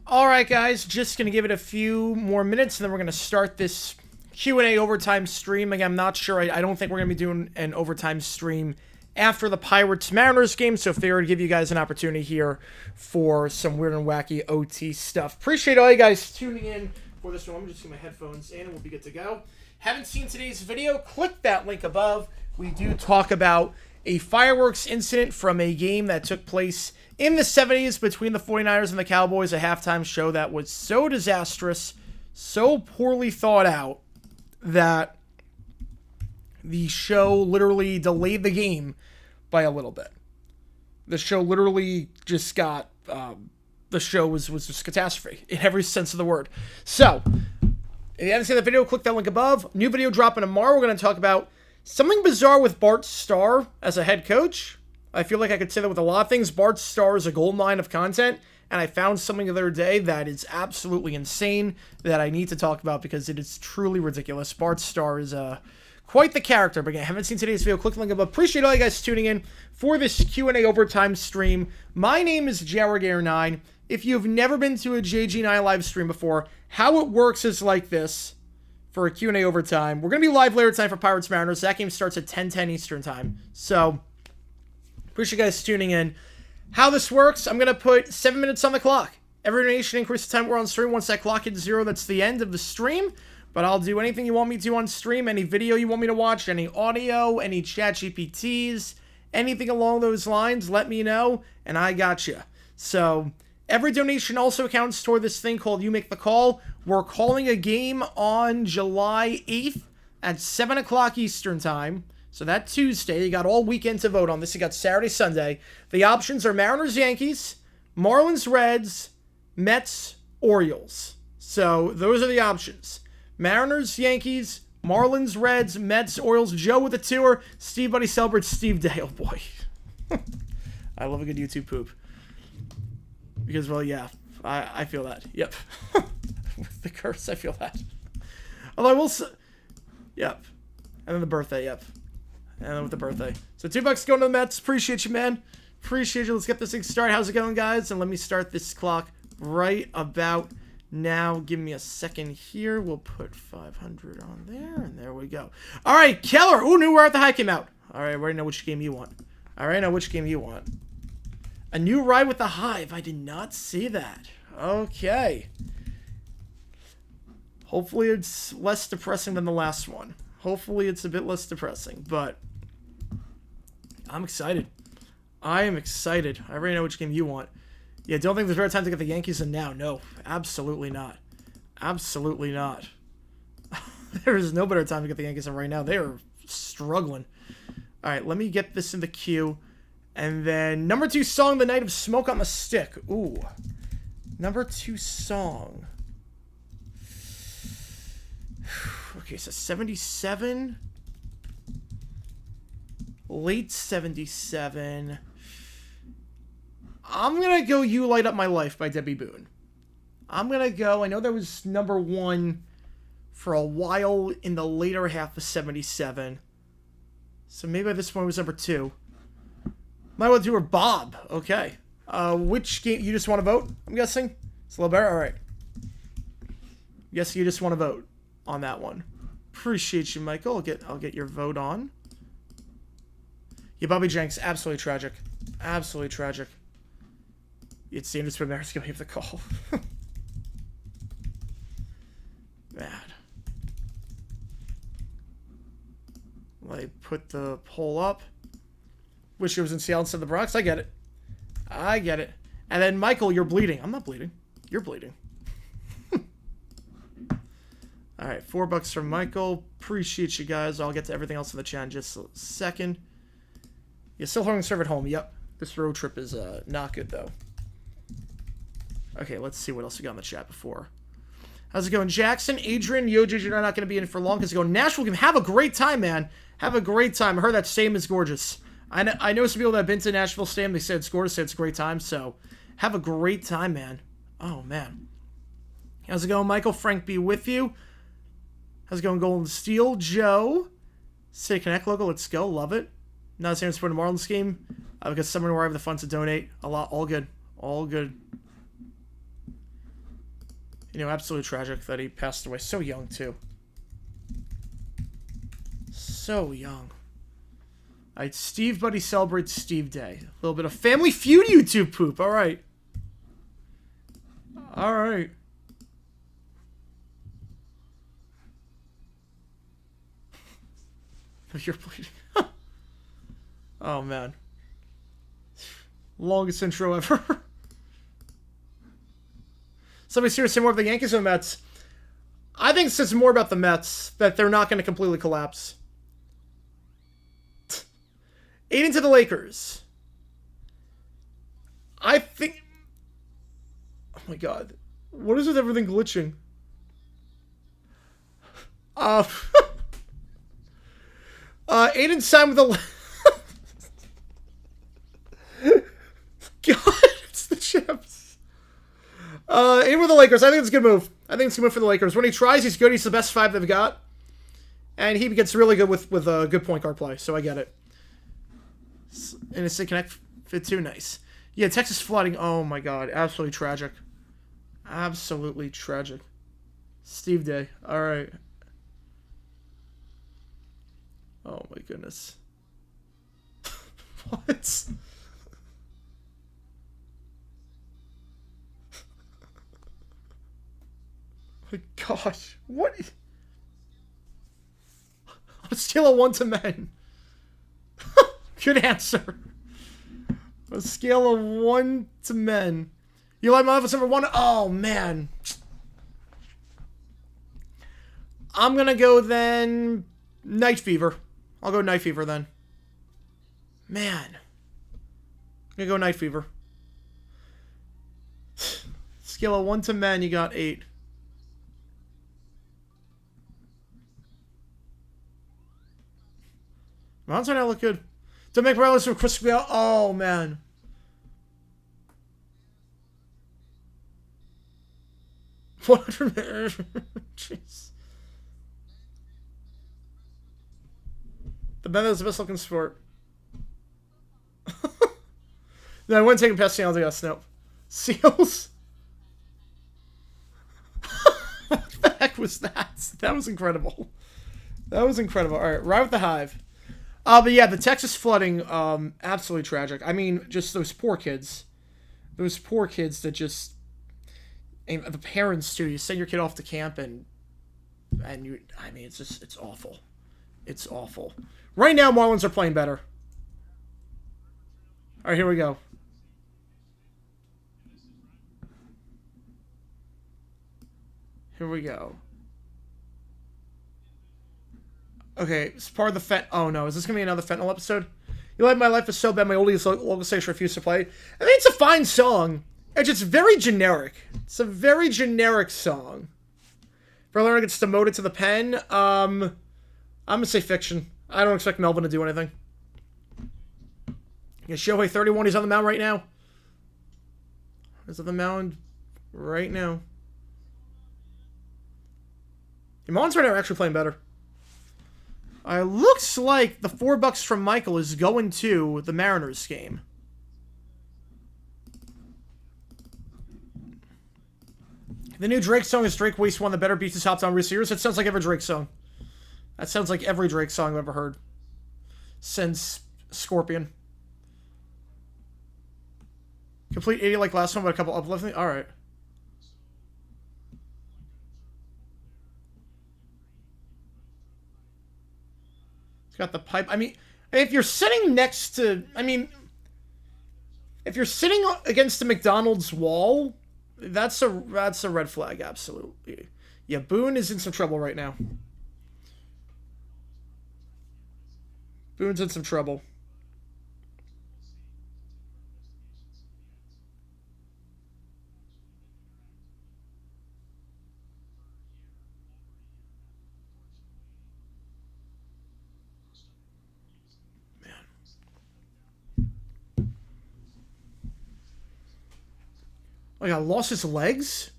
All right, guys, just going to give it a few more minutes, and then we're going to start this Q&A overtime stream. Again, I'm not sure. I don't think we're going to be doing an overtime stream after the Pirates-Mariners game, so figured to give you guys an opportunity here for some weird and wacky OT stuff. Appreciate all you guys tuning in for this one. I'm just going to get my headphones in, and we'll be good to go. Haven't seen today's video? Click that link above. We do talk about a fireworks incident from a game that took place in the 70s between the 49ers and the Cowboys, a halftime show that was so disastrous, so poorly thought out, that the show literally delayed the game by a little bit. The show literally just got, the show was just catastrophe in every sense of the word. So, if you haven't seen the video, click that link above. New video dropping tomorrow. We're going to talk about something bizarre with Bart Starr as a head coach. I feel like I could say that with a lot of things. Bart Starr is a goldmine of content, and I found something the other day that is absolutely insane that I need to talk about because it is truly ridiculous. Bart Starr is quite the character. But again, haven't seen today's video, click the link above. Appreciate all you guys tuning in for this Q&A overtime stream. My name is JG9. If you've never been to a JG9 live stream before, how it works is like this for a Q&A overtime. We're going to be live later tonight for Pirates-Mariners. That game starts at 10:10 Eastern time. So, appreciate you guys tuning in. How this works, I'm going to put 7 minutes on the clock. Every donation increases the time we're on stream. Once that clock hits 0, that's the end of the stream. But I'll do anything you want me to on stream, any video you want me to watch, any audio, any chat GPTs, anything along those lines, let me know, and I got you. So, every donation also counts toward this thing called You Make the Call. We're calling a game on July 8th at 7 o'clock Eastern time. So that Tuesday, you got all weekend to vote on this. You got Saturday, Sunday. The options are Mariners, Yankees, Marlins, Reds, Mets, Orioles. So those are the options. Mariners, Yankees, Marlins, Reds, Mets, Orioles. Joe with the tour. Steve Buddy celebrates Steve Day. Oh boy. I love a good YouTube poop. Because, well, yeah, I feel that. Yep. With the curse, I feel that. Although I will say, yep. And then the birthday, yep. And then with the birthday. So $2 going to the Mets. Appreciate you, man. Appreciate you. Let's get this thing started. How's it going, guys? And let me start this clock right about now. Give me a second here. We'll put 500 on there, and there we go. All right, Keller. Ooh, new Where Art the High came out. All right, I already know which game you want. I already know which game you want. A new ride with the Hive. I did not see that. Okay. Hopefully it's less depressing than the last one. Hopefully it's a bit less depressing, but I'm excited. I am excited. I already know which game you want. Yeah, don't think there's a better time to get the Yankees in now. No, absolutely not. Absolutely not. There is no better time to get the Yankees in right now. They are struggling. All right, let me get this in the queue. And then number 2 song, The Night of Smoke on the Stick. Ooh. Number 2 song. Okay, so 77. Late 77. I'm going to go You Light Up My Life by Debbie Boone. I'm going to go, I know that was number 1 for a while in the later half of 77. So maybe this one was number 2. Might want to do her Bob. Okay. Which game? You just want to vote, I'm guessing? It's a little better? All right. Yes, you just want to vote on that one. Appreciate you, Michael. I'll get your vote on. Yeah, Bobby Jenks, absolutely tragic. Absolutely tragic. It's dangerous for Mariners to give the call. Bad. Let me put the poll up. Wish it was in Seattle instead of the Bronx. I get it. I get it. And then, Michael, you're bleeding. I'm not bleeding. You're bleeding. All right, $4 from Michael. Appreciate you guys. I'll get to everything else in the chat in just a second. You're still having to serve at home. Yep. This road trip is not good, though. Okay, let's see what else we got in the chat before. How's it going, Jackson? Adrian, JG9 are not going to be in for long because going Nashville game. Have a great time, man. Have a great time. I heard that stadium is gorgeous. I know some people that have been to Nashville Stadium. They said it's gorgeous. Said it's a great time. So have a great time, man. Oh, man. How's it going, Michael? Frank be with you. How's it going, Golden Steel? Joe. City Connect logo. Let's go. Love it. Not saying support the Marlins game because somewhere where I have the funds to donate. A lot. All good. All good. You know, absolutely tragic that he passed away so young, too. So young. Alright, Steve Buddy celebrates Steve Day. A little bit of Family Feud YouTube poop. Alright. Alright. You're bleeding. Oh, man. Longest intro ever. Somebody's here to say more of the Yankees or the Mets. I think it says more about the Mets, that they're not going to completely collapse. Aiden to the Lakers. I think... Oh my god. What is with everything glitching? Aiden signed with the... God, it's the Chips. Aiden with the Lakers. I think it's a good move. I think it's a good move for the Lakers. When he tries, he's good. He's the best 5 they've got. And he gets really good with a good point guard play, so I get it. And it's a connect fit too. Nice. Yeah, Texas flooding. Oh my god. Absolutely tragic. Absolutely tragic. Steve Day. Alright. Oh my goodness. What? My gosh. What? On a scale of 1 to men. Good answer. On a scale of 1 to men. You like my office number 1? Oh, man. I'm going to go then... Night Fever. I'll go Night Fever then. Man. I'm going to go Night Fever. Scale of 1 to men, you got 8. Mountains right now look good. Dominic Morales from Chris Bale. Oh, man. Jeez. The band is the best looking sport. No, I wouldn't take him past Seals. I got Snoop. Seals? What the heck was that? That was incredible. That was incredible. Alright, right with the Hive. But yeah, the Texas flooding, absolutely tragic. I mean, just those poor kids. Those poor kids that just... And the parents, too. You send your kid off to camp and you... I mean, it's just... It's awful. It's awful. Right now, Marlins are playing better. Alright, here we go. Here we go. Okay, it's part of the Oh no, is this gonna be another Fentanyl episode? You Like My Life Is So Bad, my oldies local station refused to play. I mean, it's a fine song. It's just very generic. It's a very generic song. Verlander gets demoted to the pen. I'm gonna say fiction. I don't expect Melvin to do anything. Yeah, Shohei 31, he's on the mound right now. He's on the mound right now. The Marlins right now are actually playing better. Looks like the $4 from Michael is going to the Mariners game. The new Drake song is Drake Waste one of the better beats his hopped on recent years. That sounds like every Drake song. That sounds like every Drake song I've ever heard. Since Scorpion. Complete 80 like last one, but a couple uplifting. Alright. Got the pipe. I mean, if you're sitting next to... I mean, if you're sitting against the McDonald's wall, that's a red flag, absolutely. Yeah, Boone is in some trouble right now. Boone's in some trouble. Oh, yeah, lost his legs?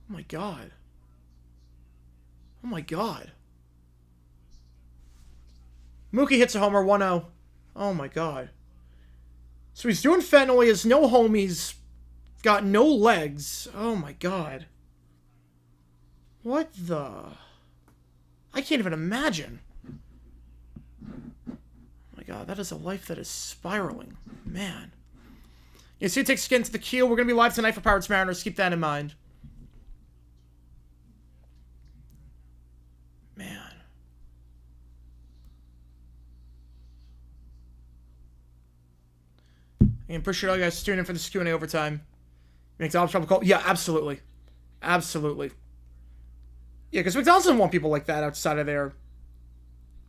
Oh my god. Oh my god. Mookie hits a homer, 1-0. Oh my god. So he's doing fentanyl, he has no homies, Got no legs. Oh my god. What the... I can't even imagine. Oh my god, that is a life that is spiraling. Man. You see, it takes skin to the keel. We're going to be live tonight for Pirates Mariners. Keep that in mind. Man. I appreciate all you guys tuning in for this Q&A overtime. McDonald's probably call. Yeah, absolutely. Absolutely. Yeah, because McDonald's doesn't want people like that outside of their...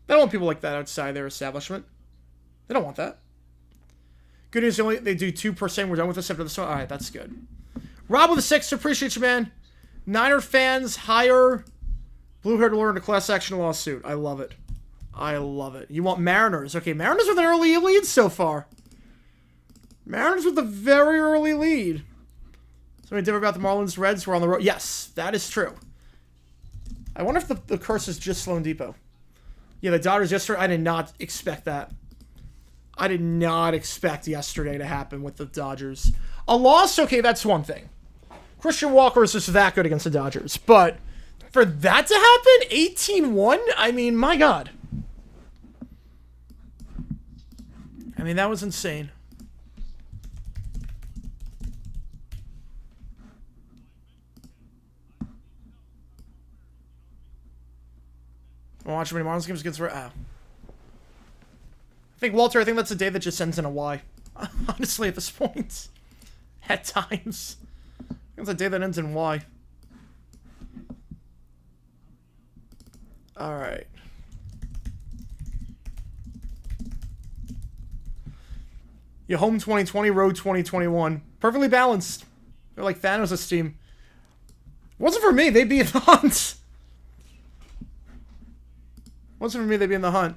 They don't want people like that outside their establishment. They don't want that. Good news, they do 2%. We're done with this after this one. Alright, that's good. Rob with a 6, appreciate you, man. Niner fans hire blue-haired lawyer in a class action lawsuit. I love it. I love it. You want Mariners. Okay, Mariners with an early lead so far. Mariners with a very early lead. Something different about the Marlins Reds. We're on the road. Yes, that is true. I wonder if the curse is just Sloan Depot. Yeah, the Dodgers yesterday. I did not expect that. I did not expect yesterday to happen with the Dodgers. A loss, okay, that's one thing. Christian Walker is just that good against the Dodgers. But for that to happen, 18-1? I mean, my God. I mean, that was insane. Watch how many Marlins games against... I think, Walter, I think that's a day that just ends in a Y. Honestly, at this point. At times. I think it's a day that ends in Y. Alright. Yeah, home 2020, road 2021. Perfectly balanced. They're like Thanos' team. Wasn't for me, they'd be in the hunt. Wasn't for me, they'd be in the hunt.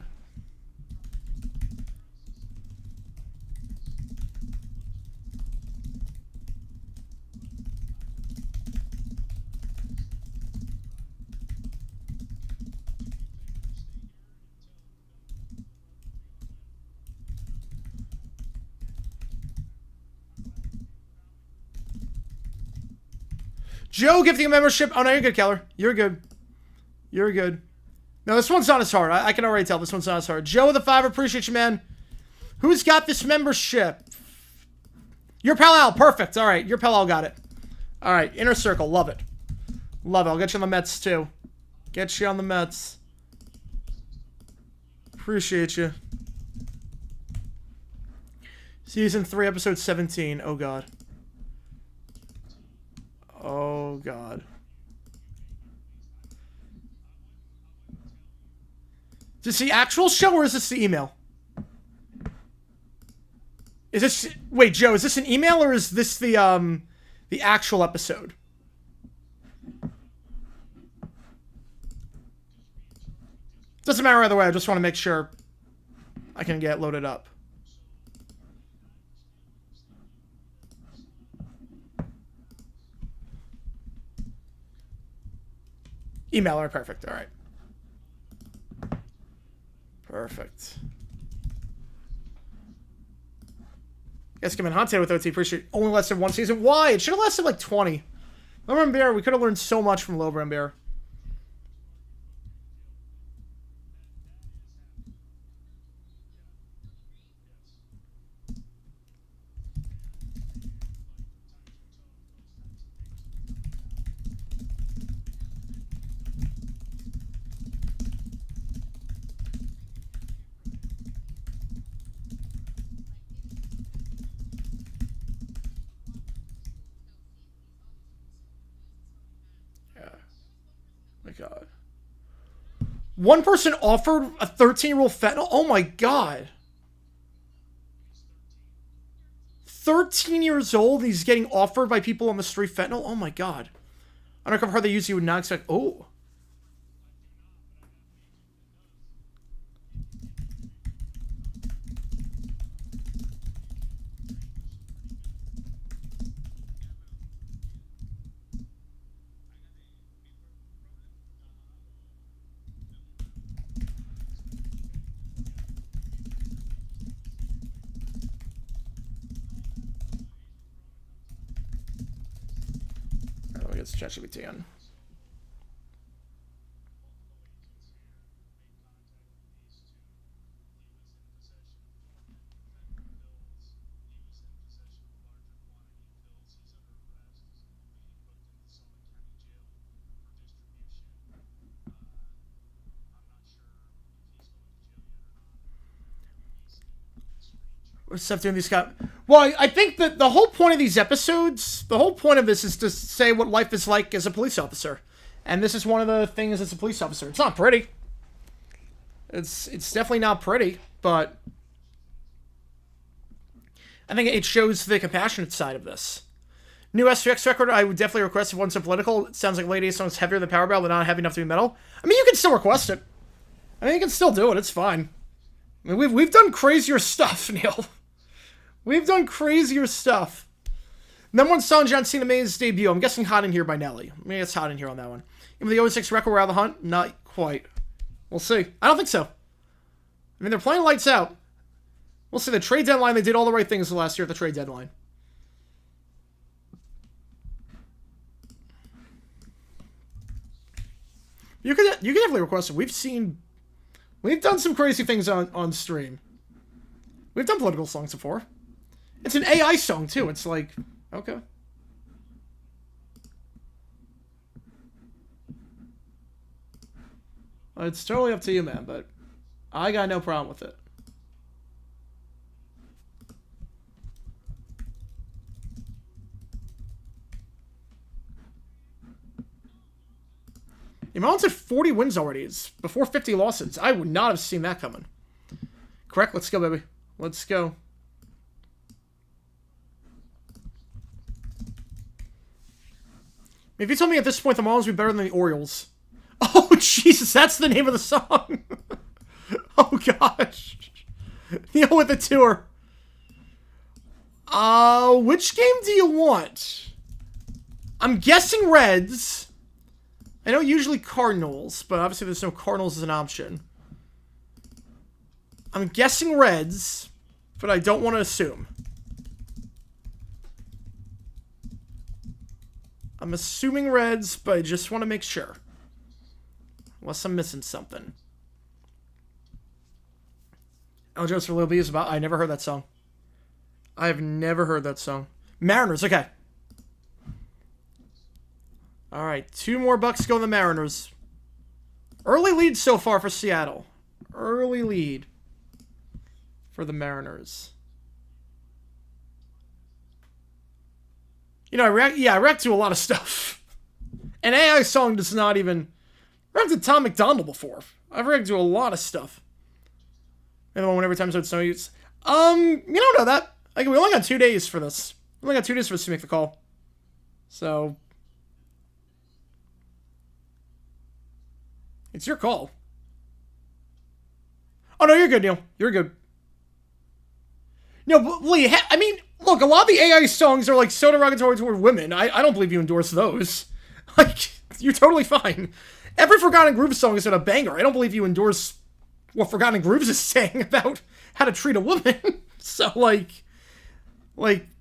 Joe gifting a membership. Oh, no, you're good, Keller. You're good. You're good. No, this one's not as hard. I can already tell this one's not as hard. Joe with the 5, appreciate you, man. Who's got this membership? Your pal Al. Perfect. All right, your pal Al got it. All right, Inner Circle. Love it. Love it. I'll get you on the Mets, too. Get you on the Mets. Appreciate you. Season 3, episode 17. Oh, God. Oh, God. Is this the actual show or is this the email? Is this... Wait, Joe, is this an email or is this the actual episode? Doesn't matter either way, I just want to make sure I can get loaded up. Email her, perfect, alright. Perfect. Guess come in hot with OT. Appreciate it. Only lasted 1 season. Why? It should have lasted like 20. Lower Bear, we could have learned so much from Lower Bear. God. One person offered a 13-year-old fentanyl? Oh my God. 13 years old, he's getting offered by people on the street fentanyl? Oh my God. I don't know how they usually would not expect. Oh. it's ChatGPT on. What's up doing these guys? Well, I think that the whole point of these episodes, the whole point of this is to say what life is like as a police officer. And this is one of the things as a police officer. It's not pretty. It's definitely not pretty, but I think it shows the compassionate side of this. New SPX record, I would definitely request if one's so political. It sounds like Lady A song's heavier than Power Bell, but not heavy enough to be metal. I mean, you can still request it. I mean, you can still do it. It's fine. I mean, we've done crazier stuff, Neil. We've done crazier stuff. Number one song, John Cena made his debut. I'm guessing Hot in Here by Nelly. I mean, it's Hot in Here on that one. Even the 06 record, we're out of the hunt? Not quite. We'll see. I don't think so. I mean, they're playing lights out. We'll see. The trade deadline, they did all the right things last year at the trade deadline. You can definitely request it. We've done some crazy things on stream. We've done political songs before. It's an AI song, too. It's like, okay. It's totally up to you, man, but I got no problem with it. Iman's at 40 wins already. It's before 50 losses. I would not have seen that coming. Correct? Let's go, baby. Let's go. If you told me at this point the Marlins would be better than the Orioles. Oh, Jesus, that's the name of the song. Oh, gosh. Neil with the tour. Which game do you want? I'm guessing Reds. I know usually Cardinals, but obviously there's no Cardinals as an option. I'm guessing Reds, but I don't want to assume. I'm assuming Reds, but I just want to make sure. Unless I'm missing something. El Jones for Lil B is about... I never heard that song. I have never heard that song. Mariners, okay. Alright, 2 more bucks go to the Mariners. Early lead so far for Seattle. Early lead for the Mariners. You know, I react to a lot of stuff. An AI song does not even... I reacted to Tom McDonald before. I've reacted to a lot of stuff. And the one every time so it's no use. You don't know that. Like, we only got 2 days for this. We only got 2 days for us to make the call. So... it's your call. Oh, no, you're good, Neil. You're good. No, Lee, I mean, look, a lot of the AI songs are, like, so derogatory toward women. I don't believe you endorse those. Like, you're totally fine. Every Forgotten Grooves song is a banger. I don't believe you endorse what Forgotten Grooves is saying about how to treat a woman. So, like,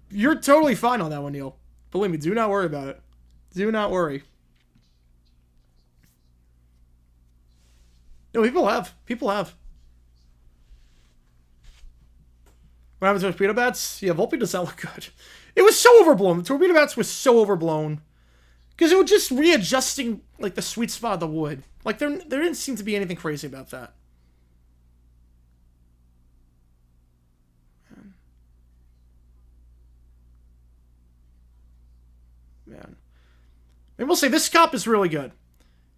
you're totally fine on that one, Neil. Believe me, do not worry about it. Do not worry. No, people have. People have. What happens to torpedo bats? Yeah, Volpe does not look good. It was so overblown. The torpedo bats was so overblown. Because it was just readjusting, like, the sweet spot of the wood. Like, there didn't seem to be anything crazy about that. Man. I mean, we'll say this cop is really good.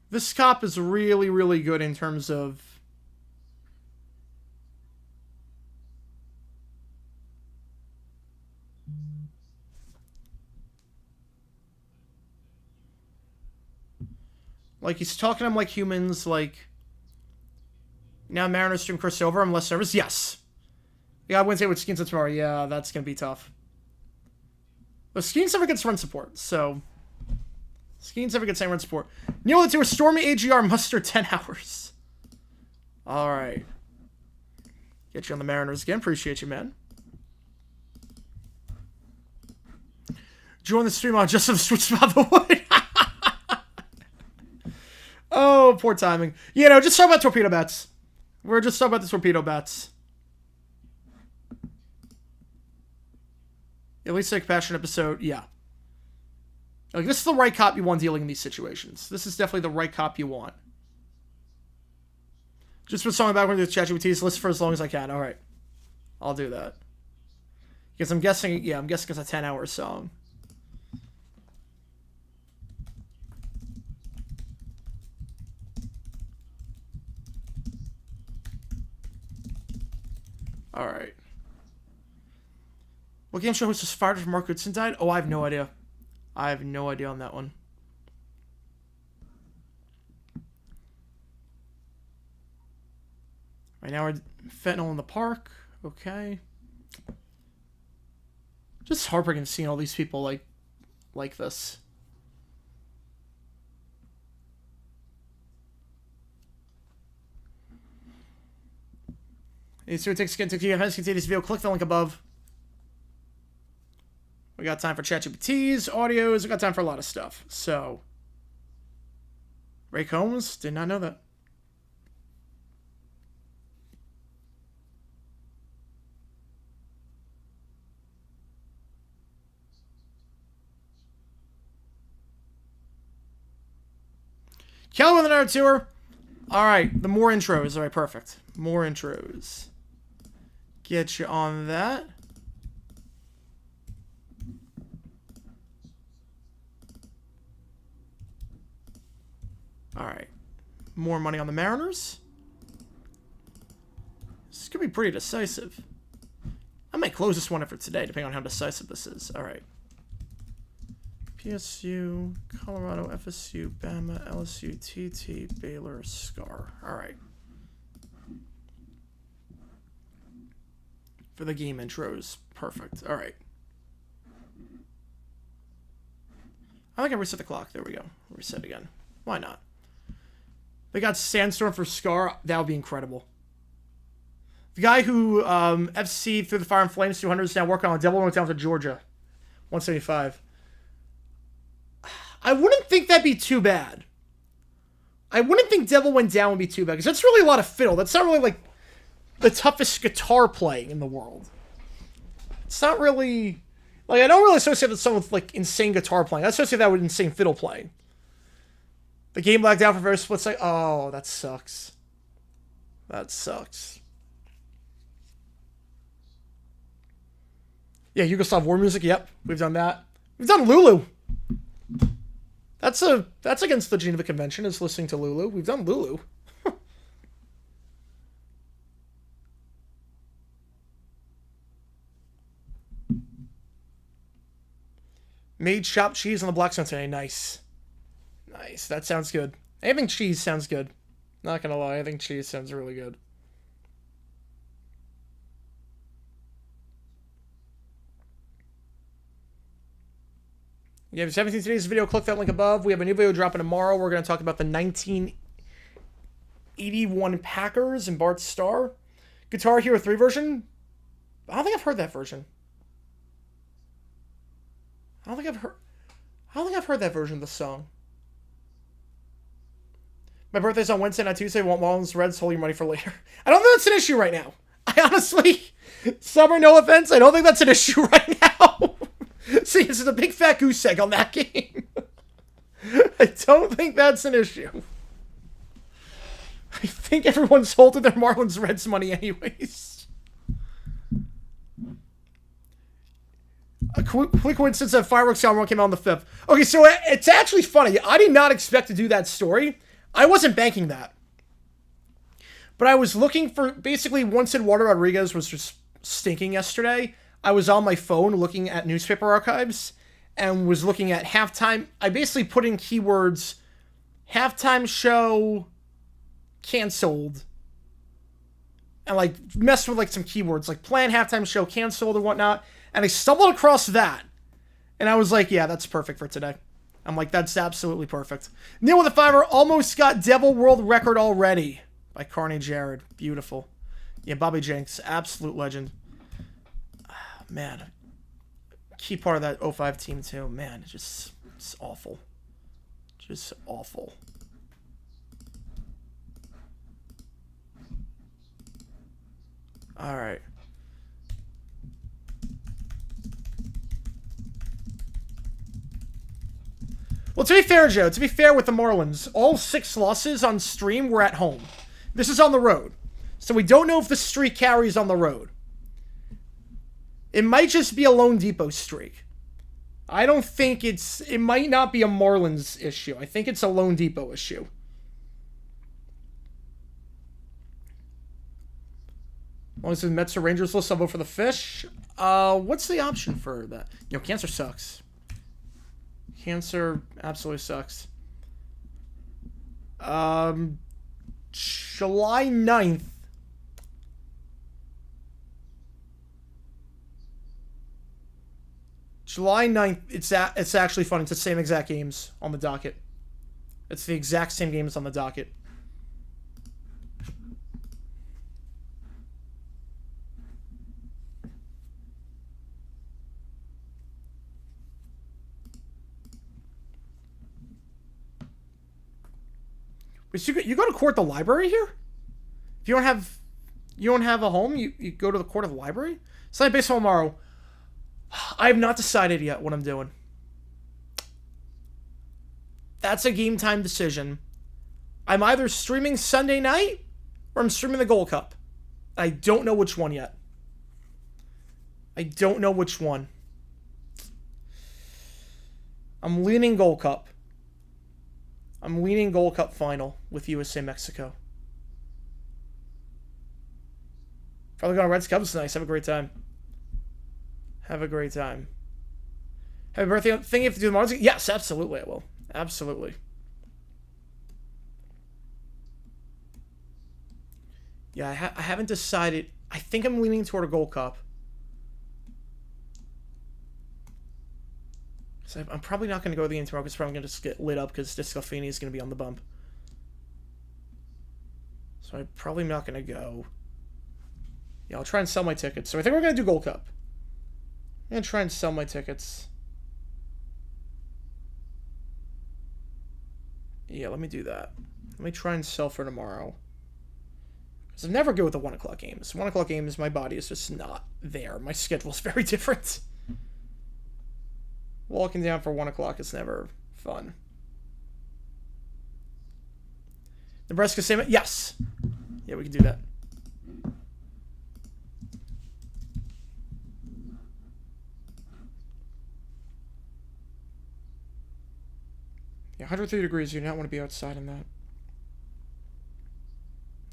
This cop is really, really good in terms of... like, he's talking to them like humans, like... now Mariners stream Chris over, I'm less nervous. Yes. Yeah, Wednesday with Skeens tomorrow. Yeah, that's going to be tough. But Skeens never gets run support, so... Skeens never gets any run support. Neil, let's do a Stormy AGR muster 10 hours. Alright. Get you on the Mariners again. Appreciate you, man. Join the stream on just for the switch spot of the wood. poor timing. You know, just talk about torpedo bats. We're just talking about the torpedo bats. At least a compassionate episode, yeah. Like, this is the right cop you want dealing in these situations. This is definitely the right cop you want. Just put something back into the ChatGPT's list for as long as I can. Alright. I'll do that. Because I'm guessing, yeah, I'm guessing it's a 10-hour song. Alright. What game show was just fired from Mark Goodson died? Oh, I have no idea. I have no idea on that one. Right now we're fentanyl in the park. Okay. Just heartbreaking seeing all these people like this. Hey, so it takes to get to continue this video. Click the link above. We got time for ChatGPTs, audios. We got time for a lot of stuff. So, Ray Combs, did not know that. Kelly with another tour. All right, the more intros. All right, perfect. More intros. Get you on that. All right. More money on the Mariners. This could be pretty decisive. I might close this one for today, depending on how decisive this is. All right. PSU, Colorado, FSU, Bama, LSU, TT, Baylor, SCAR. All right. For the game intros. Perfect. All right. I think I reset the clock. There we go. Reset again. Why not? They got Sandstorm for SCAR. That would be incredible. The guy who FC through the Fire and Flames 200 is now working on Devil went down to Georgia. 175. I wouldn't think that'd be too bad. I wouldn't think Devil Went Down would be too bad, because that's really a lot of fiddle. That's not really, like, the toughest guitar playing in the world. It's not really... Like, I don't really associate that song with, like, insane guitar playing. I associate that with insane fiddle playing. The game lagged out for various split seconds. Oh, that sucks. That sucks. Yeah, Yugoslav war music. Yep, we've done that. We've done Lulu. That's against the Geneva Convention, is listening to Lulu. We've done Lulu. Made chopped cheese on the Blackstone today. Nice. Nice. That sounds good. I think cheese sounds good. Not gonna lie, I think cheese sounds really good. Yeah, if you haven't seen today's video, click that link above. We have a new video dropping tomorrow. We're going to talk about the 1981 Packers and Bart Starr. Guitar Hero 3 version. I don't think I've heard that version. I don't think I've heard that version of the song. My birthday's on Wednesday, not Tuesday. Want Marlins Reds, hold your money for later. I don't think that's an issue right now. I honestly, summer, no offense, I don't think that's an issue right now. See, this is a big fat goose egg on that game. I don't think that's an issue. I think everyone's holding their Marlins Reds money anyways. A quick coincidence that Fireworks Album came out on the 5th. Okay, so it's actually funny. I did not expect to do that story. I wasn't banking that. But I was looking for, basically, once Eduardo Rodriguez was just stinking yesterday, I was on my phone looking at newspaper archives and was looking at halftime. I basically put in keywords, halftime show canceled, and like messed with like some keywords, like planned halftime show canceled or whatnot. And I stumbled across that. And I was like, yeah, that's perfect for today. I'm like, that's absolutely perfect. Neil with a $5 almost got Devil World Record already by Carney Jared. Beautiful. Yeah, Bobby Jenks, absolute legend. Man, key part of that 05 team too. Man, it's awful. Just awful. All right. Well, to be fair, Joe, to be fair with the Marlins, all 6 losses on stream were at home. This is on the road. So we don't know if the streak carries on the road. It might just be a Lone Depot streak. I don't think it might not be a Marlins issue. I think it's a Lone Depot issue. As long as the Mets or Rangers list, I'll vote for the Fish. What's the option for that? Cancer sucks. Cancer absolutely sucks. July 9th. July 9th, it's actually fun. It's the same exact games on the docket. It's the exact same games on the docket. Wait, so you go to court at the library here? If you don't have a home, you go to the court of the library? Sunday baseball tomorrow. I have not decided yet what I'm doing. That's a game time decision. I'm either streaming Sunday night or I'm streaming the Gold Cup. I don't know which one yet. I don't know which one. I'm leaning Gold Cup. I'm leaning Gold Cup final with USA Mexico. Probably going Reds Cubs nice. Have a great time. Have a great time. Happy birthday thing you have to do tomorrow? Yes, absolutely I will. Absolutely. Yeah, I haven't decided. I think I'm leaning toward a Gold Cup. So I'm probably not going to go to the game tomorrow because it's probably going to just get lit up because Discofini is going to be on the bump. So I'm probably not going to go. Yeah, I'll try and sell my tickets. So I think we're going to do Gold Cup. I'm going to try and sell my tickets. Yeah, let me do that. Let me try and sell for tomorrow. Because I'm never good with the 1 o'clock games. 1 o'clock games, my body is just not there. My schedule's very different. Walking down for 1 o'clock is never fun. Nebraska Salmon? Yes. Yeah, we can do that. Yeah, 103 degrees. You do not want to be outside in that.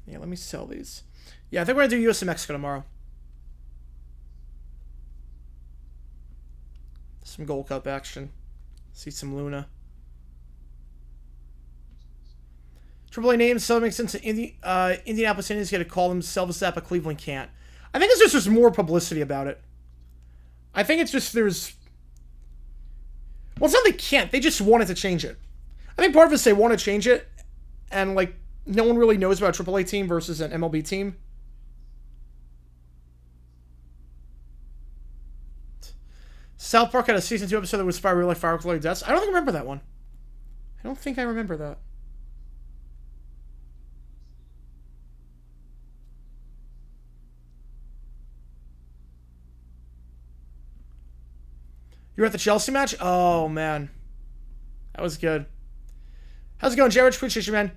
Yeah, let me sell these. Yeah, I think we're going to do US and Mexico tomorrow. Some Gold Cup action. See some Luna. AAA names, so it makes sense. Indianapolis Indians get to call themselves that, but Cleveland can't. I think it's just more publicity about it. I think it's just there's... Well, it's not they can't. They just wanted to change it. I think part of it is they want to change it, and, like, no one really knows about a AAA team versus an MLB team. South Park had a season 2 episode that was inspired real life fireworks related deaths. I don't think I remember that one. I don't think I remember that. You were at the Chelsea match? Oh, man. That was good. How's it going, Jared? Appreciate you, man.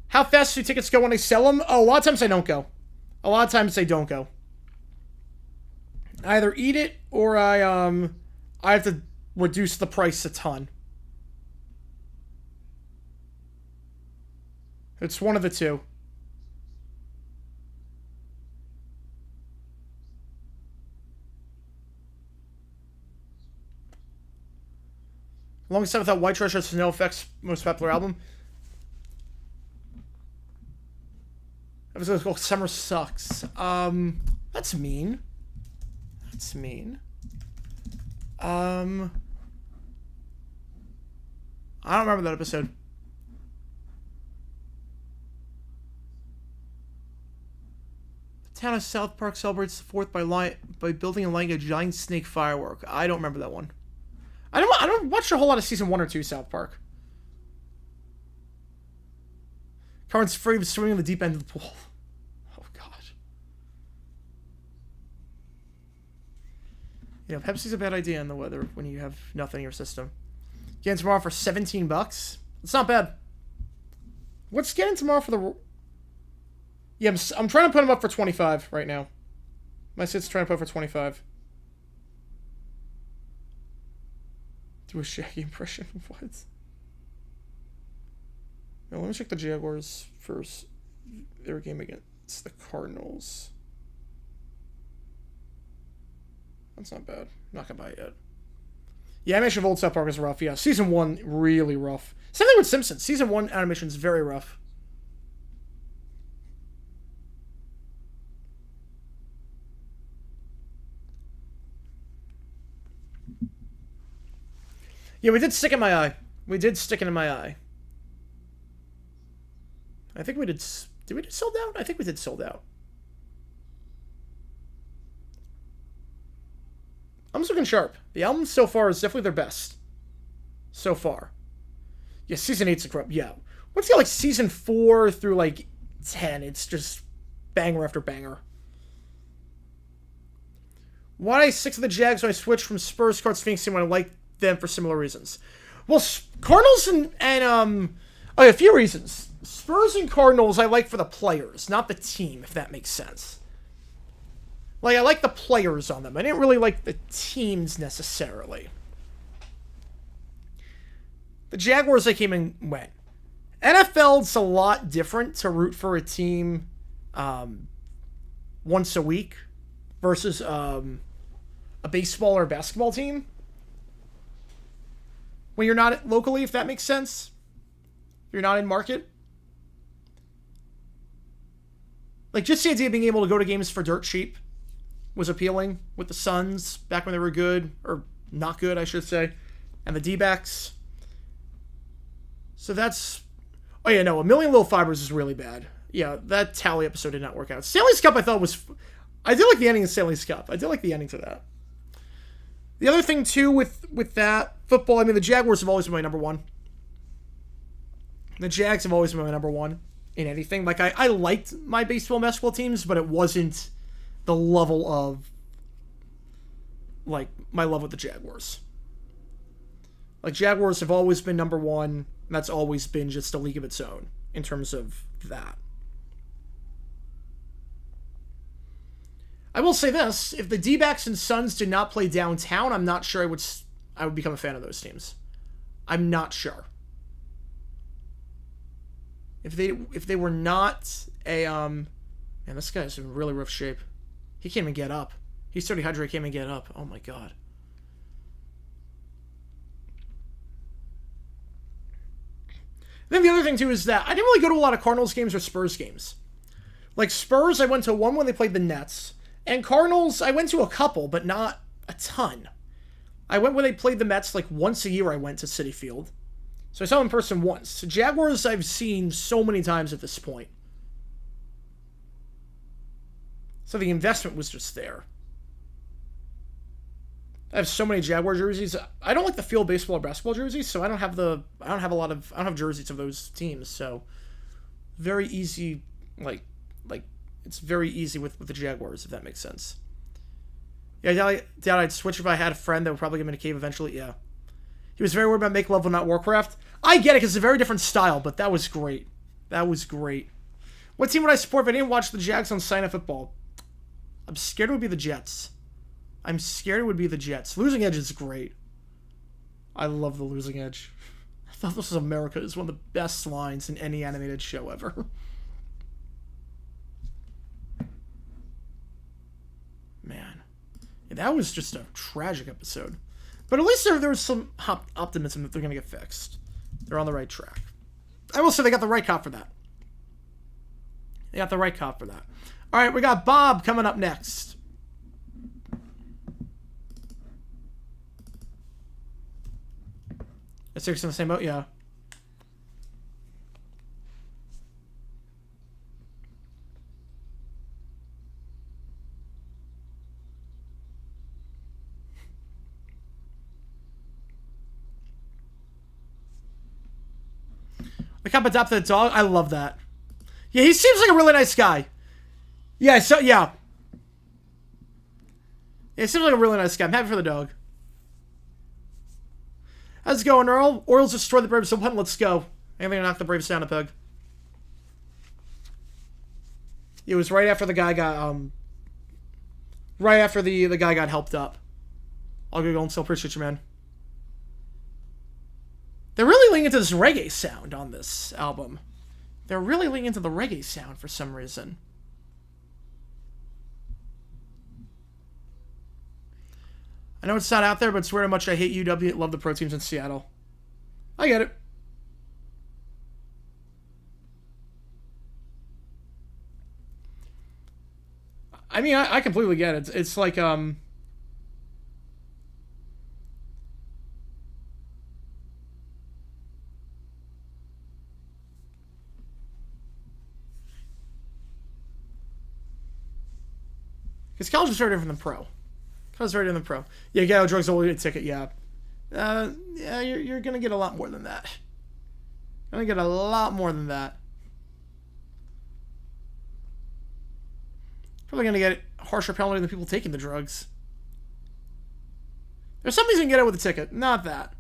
How fast do tickets go when they sell them? Oh, a lot of times they don't go. A lot of times they don't go. I either eat it or I have to reduce the price a ton. It's one of the two. Longest time without White Trash has no effects. Most popular album. Episode called Summer Sucks. That's mean. That's mean. I don't remember that episode. The town of South Park celebrates the 4th by building and lighting a giant snake firework. I don't remember that one. I don't watch a whole lot of season 1 or 2 South Park. Carmen's afraid of swimming in the deep end of the pool. Oh, God. You know, Pepsi's a bad idea in the weather when you have nothing in your system. Getting tomorrow for $17. It's not bad. What's getting tomorrow for the... Yeah, I'm trying to put him up for 25 right now. My sit's trying to put for 25. Do a Shaggy impression. What? Now, let me check the Jaguars first. Their game against the Cardinals. That's not bad. I'm not gonna buy it yet. Yeah, animation of Old South Park is rough. Yeah, season 1 really rough. Same thing with Simpsons. Season 1 animation is very rough. Yeah, we did stick in my eye. We did stick it in my eye. I think we did. Did we do sold out? I think we did sold out. I'm just looking sharp. The album so far is definitely their best. So far. Yeah, season 8's a corrupt. Yeah. Once you get like season 4 through like 10, it's just banger after banger. Why did I stick to the Jags when I switched from Spurs, Cards, Phoenix team when I liked them for similar reasons? Well, Cardinals and oh, yeah, a few reasons. Spurs and Cardinals I like for the players, not the team, if that makes sense. Like, I like the players on them. I didn't really like the teams necessarily. The Jaguars, I came and went. NFL's a lot different to root for a team once a week versus a baseball or basketball team. When you're not locally, if that makes sense. You're not in market. Like, just the idea of being able to go to games for dirt cheap was appealing with the Suns back when they were good, or not good, I should say, and the D-backs. So that's... Oh, yeah, no, A Million Little Fibers is really bad. Yeah, that Tally episode did not work out. Stanley's Cup, I thought was... I did like the ending of Stanley's Cup. I did like the ending to that. The other thing, too, with that, football, I mean, the Jaguars have always been my number one. The Jags have always been my number one in anything. Like, I liked my baseball and basketball teams, but it wasn't the level of, like, my love with the Jaguars. Like, Jaguars have always been number one, and that's always been just a league of its own in terms of that. I will say this, if the D-backs and Suns did not play downtown, I'm not sure I would become a fan of those teams. I'm not sure. If they were not a man, this guy's in really rough shape. He can't even get up. He's so dehydrated, can't even get up. Oh my god. Then the other thing too is that I didn't really go to a lot of Cardinals games or Spurs games. Like Spurs, I went to one when they played the Nets, and Cardinals, I went to a couple, but not a ton. I went when they played the Mets like once a year. I went to Citi Field. So I saw them in person once. So Jaguars I've seen so many times at this point. So the investment was just there. I have so many Jaguar jerseys. I don't like the field baseball or basketball jerseys, so I don't have jerseys of those teams. So very easy, like it's very easy with the Jaguars, if that makes sense. Yeah, I doubt I'd switch if I had a friend that would probably get me in a cave eventually. Yeah. He was very worried about Make Love and not Warcraft. I get it, because it's a very different style, but that was great. That was great. What team would I support if I didn't watch the Jags on Sign Up Football? I'm scared it would be the Jets. Losing Edge is great. I love the Losing Edge. I thought This Was America is one of the best lines in any animated show ever. Man. Yeah, that was just a tragic episode. But at least there was some optimism that they're going to get fixed. They're on the right track. I will say they got the right cop for that. All right, we got Bob coming up next. Is Six in the same boat? Yeah. The cop adopted a dog. I love that. Yeah, he seems like a really nice guy. Yeah, so yeah. Yeah, he seems like a really nice guy. I'm happy for the dog. How's it going, Earl? Orioles destroy the Braves, so let's go. Anything to knock the Braves down a peg. It was right after the guy got, right after the guy got helped up. I'll go and still appreciate you, man. They're really leaning into this reggae sound on this album. They're really leaning into the reggae sound for some reason. I know it's not out there, but swear how much I hate UW. Love the pro teams in Seattle. I get it. I mean, I completely get it. It's like, because college is very different than pro. College is very different than pro. Yeah, Ghetto Drugs only a ticket, yeah. Yeah, you're gonna get a lot more than that. Gonna get a lot more than that. Probably gonna get harsher penalty than people taking the drugs. There's some reason you can get out with a ticket. Not that.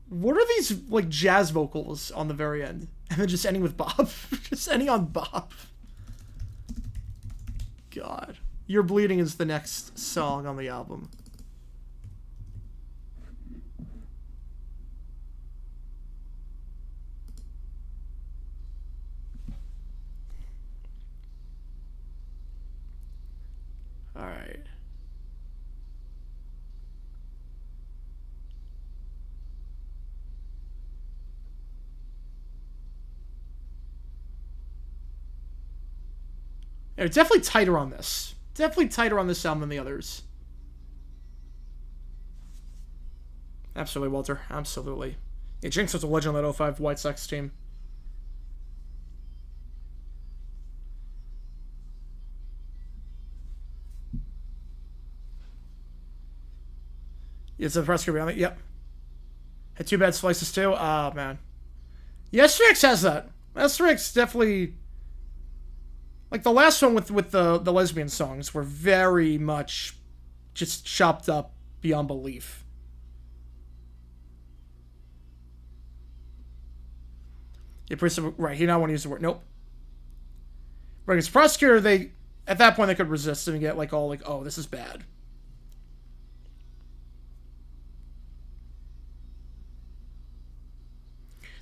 What are these, like, jazz vocals on the very end? And then just ending with Bob? Just ending on Bob. God. You're Bleeding is the next song on the album. Alright. Yeah, definitely tighter on this. Definitely tighter on this album than the others. Absolutely, Walter. Absolutely. Yeah, Jinx was a legend on that 05 White Sox team. It's a press group on it. Yep. Had 2 bad slices too. Oh man. Yeah, Strix has that. Strix definitely. Like the last one with the lesbian songs were very much just chopped up beyond belief. Yeah, right. He did not want to use the word. Nope. Right, as prosecutor, they at that point they could resist and get like all like, oh, this is bad.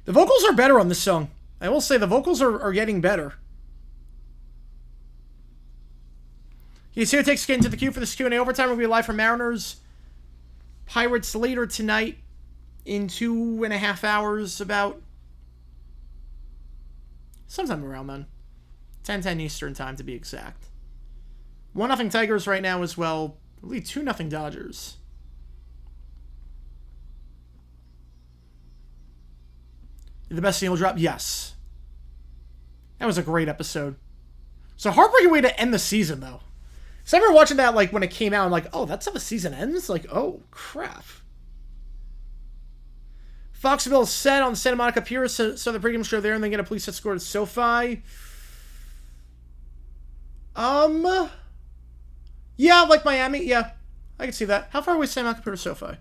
The vocals are better on this song. I will say the vocals are getting better. He's here to take Skin to the queue for this Q&A overtime. We'll be live from Mariners. Pirates later tonight in 2.5 hours about. Sometime around then. 10:10 Eastern time to be exact. 1-0 Tigers right now as well. I believe 2-0 Dodgers. The best needle drop? Yes. That was a great episode. So heartbreaking way to end the season though. So I remember watching that like when it came out, I'm like, oh, that's how the season ends? Like, oh, crap. Foxville set on the Santa Monica Pier, so the pregame show there, and then get a police escort at SoFi. Yeah, like Miami, yeah. I can see that. How far away is Santa Monica Pier to SoFi?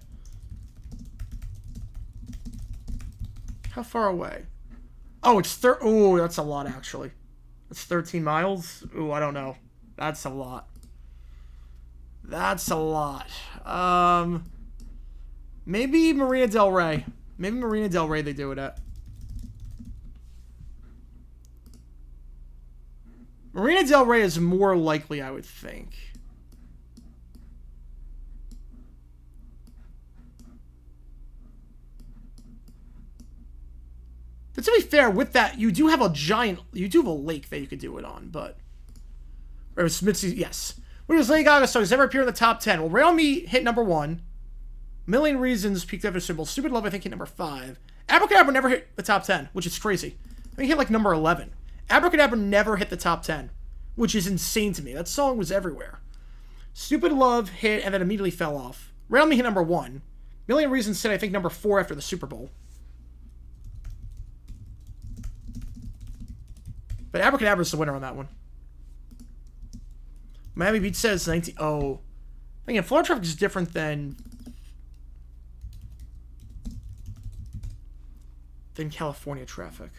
How far away? Oh, it's oh, that's a lot, actually. That's 13 miles? Ooh, I don't know. That's a lot. That's a lot. Maybe Marina Del Rey. Maybe Marina Del Rey they do it at. Marina Del Rey is more likely, I would think. But to be fair, with that, you do have a lake that you could do it on, but... Or Smithy, yes. What does Lady Gaga songs ever appear in the top 10? Well, Rail Me hit number 1. Million Reasons peaked after Symbol. Stupid Love, I think, hit number 5. Abracadabra never hit the top 10, which is crazy. I think it hit like number 11. Abracadabra never hit the top 10, which is insane to me. That song was everywhere. Stupid Love hit and then immediately fell off. Rail Me hit number 1. Million Reasons hit, I think, number 4 after the Super Bowl. But Abracadabra's the winner on that one. Miami Beach says 19... Oh. Again, Florida traffic is different than California traffic.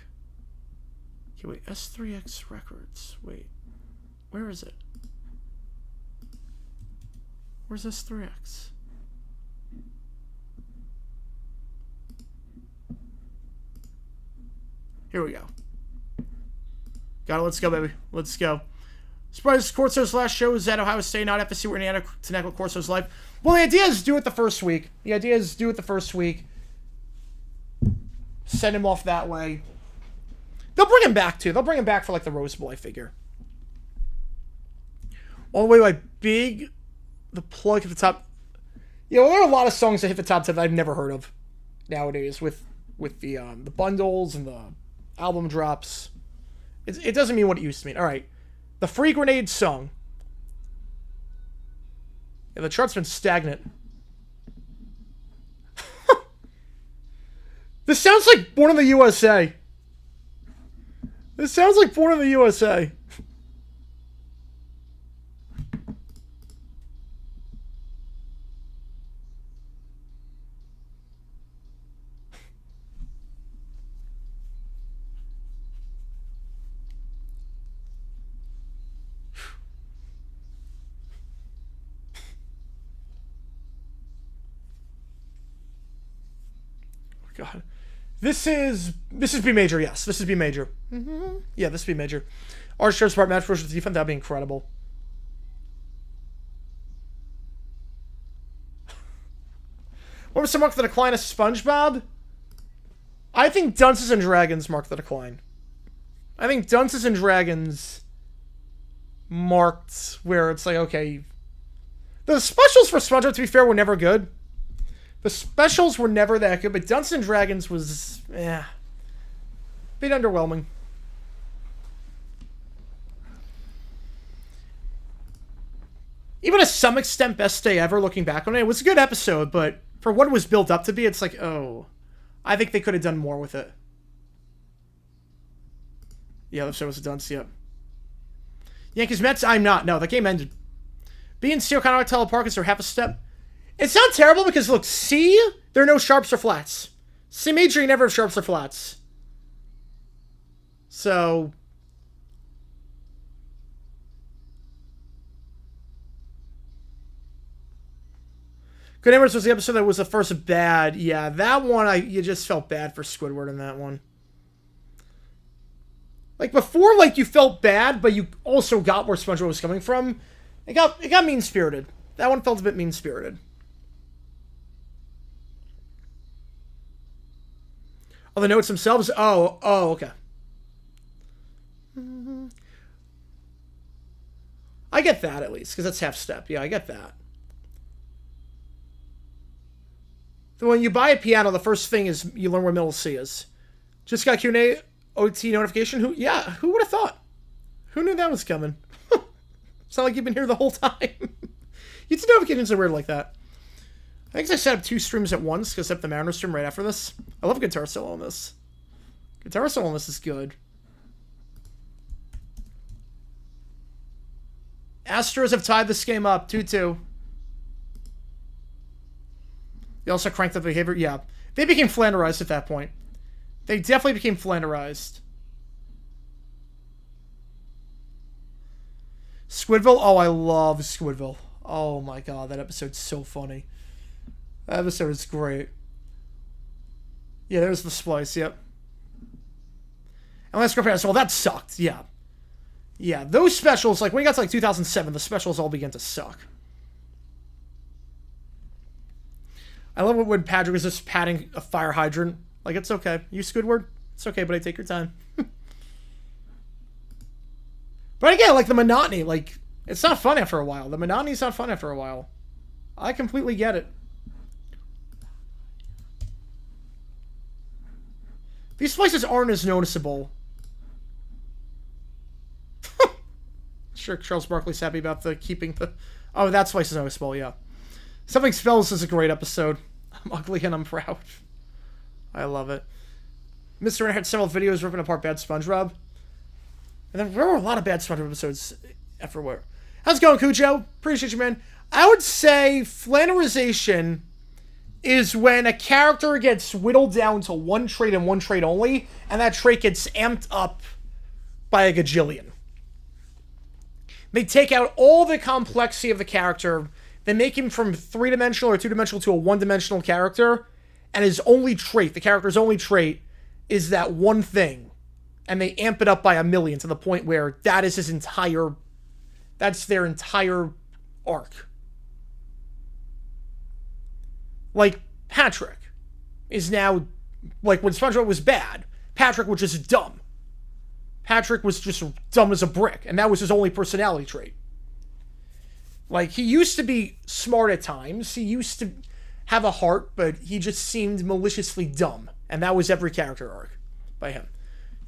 Okay, wait. S3X Records. Wait. Where is it? Where's S3X? Here we go. Got it. Let's go, baby. Let's go. Surprise, Corso's last show is at Ohio State, not FSU or Indiana to connect with Corso's life. Well, the idea is do it the first week. Send him off that way. They'll bring him back, too. They'll bring him back for, like, the Rose Bowl, I figure. All the way by Big, the plug at the top. Yeah, well, there are a lot of songs that hit the top 10 that I've never heard of nowadays with the bundles and the album drops. It doesn't mean what it used to mean. All right. The Free Grenade song. Yeah, the chart's been stagnant. This sounds like Born in the USA. This sounds like Born in the USA. God. This is B major, yes. This is B major. Mm-hmm. Yeah, this is B major. Our sheriff's part match versus defense, that'd be incredible. What was some mark the decline of SpongeBob? I think Dunces and Dragons marked the decline. I think Dunces and Dragons marked where it's like, okay. The specials for SpongeBob, to be fair, were never good. The specials were never that good, but Dungeons and Dragons was, a bit underwhelming. Even to some extent, best day ever, looking back on it. It was a good episode, but for what it was built up to be, it's like, oh, I think they could have done more with it. Yeah, the show was a dunce, yep. Yankees Mets, I'm not. No, the game ended. B and C are kind of like teleparkers, or half a step. It's not terrible because, look, C, there are no sharps or flats. C major, you never have sharps or flats. So. Good Embers was the episode that was the first bad. Yeah, that one, you just felt bad for Squidward in that one. Like, before, like, you felt bad, but you also got where SpongeBob was coming from. It got mean-spirited. That one felt a bit mean-spirited. Oh, the notes themselves? Oh, okay. I get that, at least, because that's half step. Yeah, I get that. So when you buy a piano, the first thing is you learn where middle C is. Just got Q&A OT notification. Who would have thought? Who knew that was coming? It's not like you've been here the whole time. YouTube notifications are weird like that. I think I set up 2 streams at once, because I set up the Mariner stream right after this. I love guitar solo on this. Guitar solo on this is good. Astros have tied this game up, 2-2. They also cranked up the behavior. Yeah. They became flanderized at that point. They definitely became flanderized. Squidville? Oh, I love Squidville. Oh my god, that episode's so funny. That episode is great. Yeah, there's the splice, yep. And let's go past. Well, that sucked, yeah. Yeah, those specials, like, when you got to, like, 2007, the specials all began to suck. I love it when Patrick was just patting a fire hydrant. Like, it's okay. You Squidward? It's okay, but I take your time. But again, like, the monotony, like, it's not fun after a while. The monotony's not fun after a while. I completely get it. These splices aren't as noticeable. Sure, Charles Barkley's happy about the keeping the... Oh, that splice is noticeable, yeah. Something Spells is a great episode. I'm ugly and I'm proud. I love it. Mr. Renner had several videos ripping apart bad SpongeBob. And then there were a lot of bad SpongeBob episodes everywhere. How's it going, Cujo? Appreciate you, man. I would say flannerization is when a character gets whittled down to one trait and one trait only, and that trait gets amped up by a gajillion. They take out all the complexity of the character, they make him from 3-dimensional or 2-dimensional to a 1-dimensional character, and his only trait, the character's only trait, is that one thing. And they amp it up by a million to the point where that is that's their entire arc. Like, Patrick is now, like, when SpongeBob was bad, Patrick was just dumb. Patrick was just dumb as a brick, and that was his only personality trait. Like, he used to be smart at times, he used to have a heart, but he just seemed maliciously dumb, and that was every character arc by him.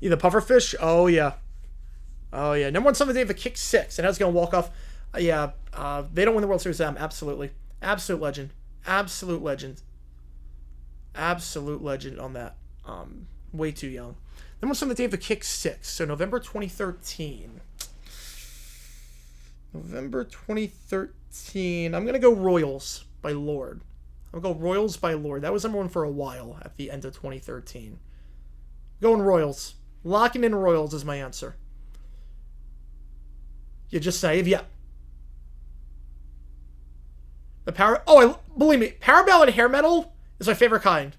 The pufferfish? Oh, yeah. Oh, yeah. Number one Sunday of the Kick 6, and I was going to walk off. Yeah, they don't win the World Series, absolutely. Absolute legend. Absolute legend. Absolute legend on that. Way too young. Then was on the day of the Kick 6, so November 2013. November 2013. I'm going to go Royals by Lord. I'll go Royals by Lord. That was number one for a while at the end of 2013. Going Royals. Locking in Royals is my answer. You just save? Yeah. The power... Oh, believe me, Power Ballad Hair Metal is my favorite kind.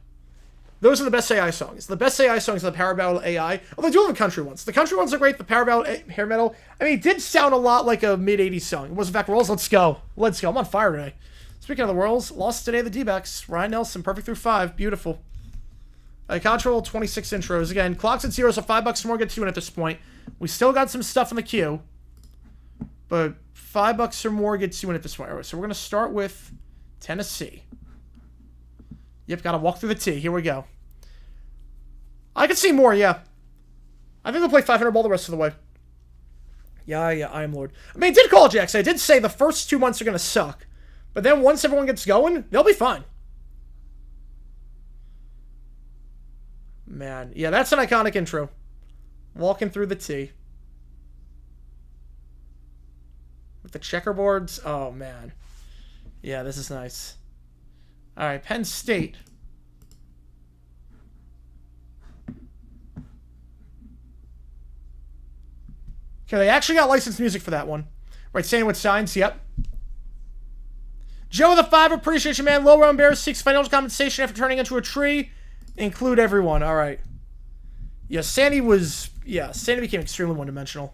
Those are the best AI songs. The best AI songs are the Power Ballad AI. Although I do have the country ones. The country ones are great. The Power Ballad Hair Metal... I mean, it did sound a lot like a mid-80s song. It was, in fact, Royals. Let's go. Let's go. I'm on fire today. Speaking of the Royals, lost today the D-backs. Ryan Nelson, perfect through 5. Beautiful. Control 26 intros. Again, clocks at 0, so $5 more gets you in at this point. We still got some stuff in the queue. But $5 or more gets you in at this point. All right, so we're going to start with Tennessee. Yep, got to walk through the T. Here we go. I can see more, yeah. I think they'll play 500 ball the rest of the way. Yeah, I am Lord. I mean, I did call Jax. I did say the first 2 months are going to suck. But then once everyone gets going, they'll be fine. Man, yeah, that's an iconic intro. Walking through the T. With the checkerboards. Oh, man. Yeah, this is nice. All right, Penn State. Okay, they actually got licensed music for that one. Right, saying with signs, yep. Joe the 5, appreciate you, man. Low round bears seeks financial compensation after turning into a tree. Include everyone. All right. Yeah, Sandy became extremely one-dimensional.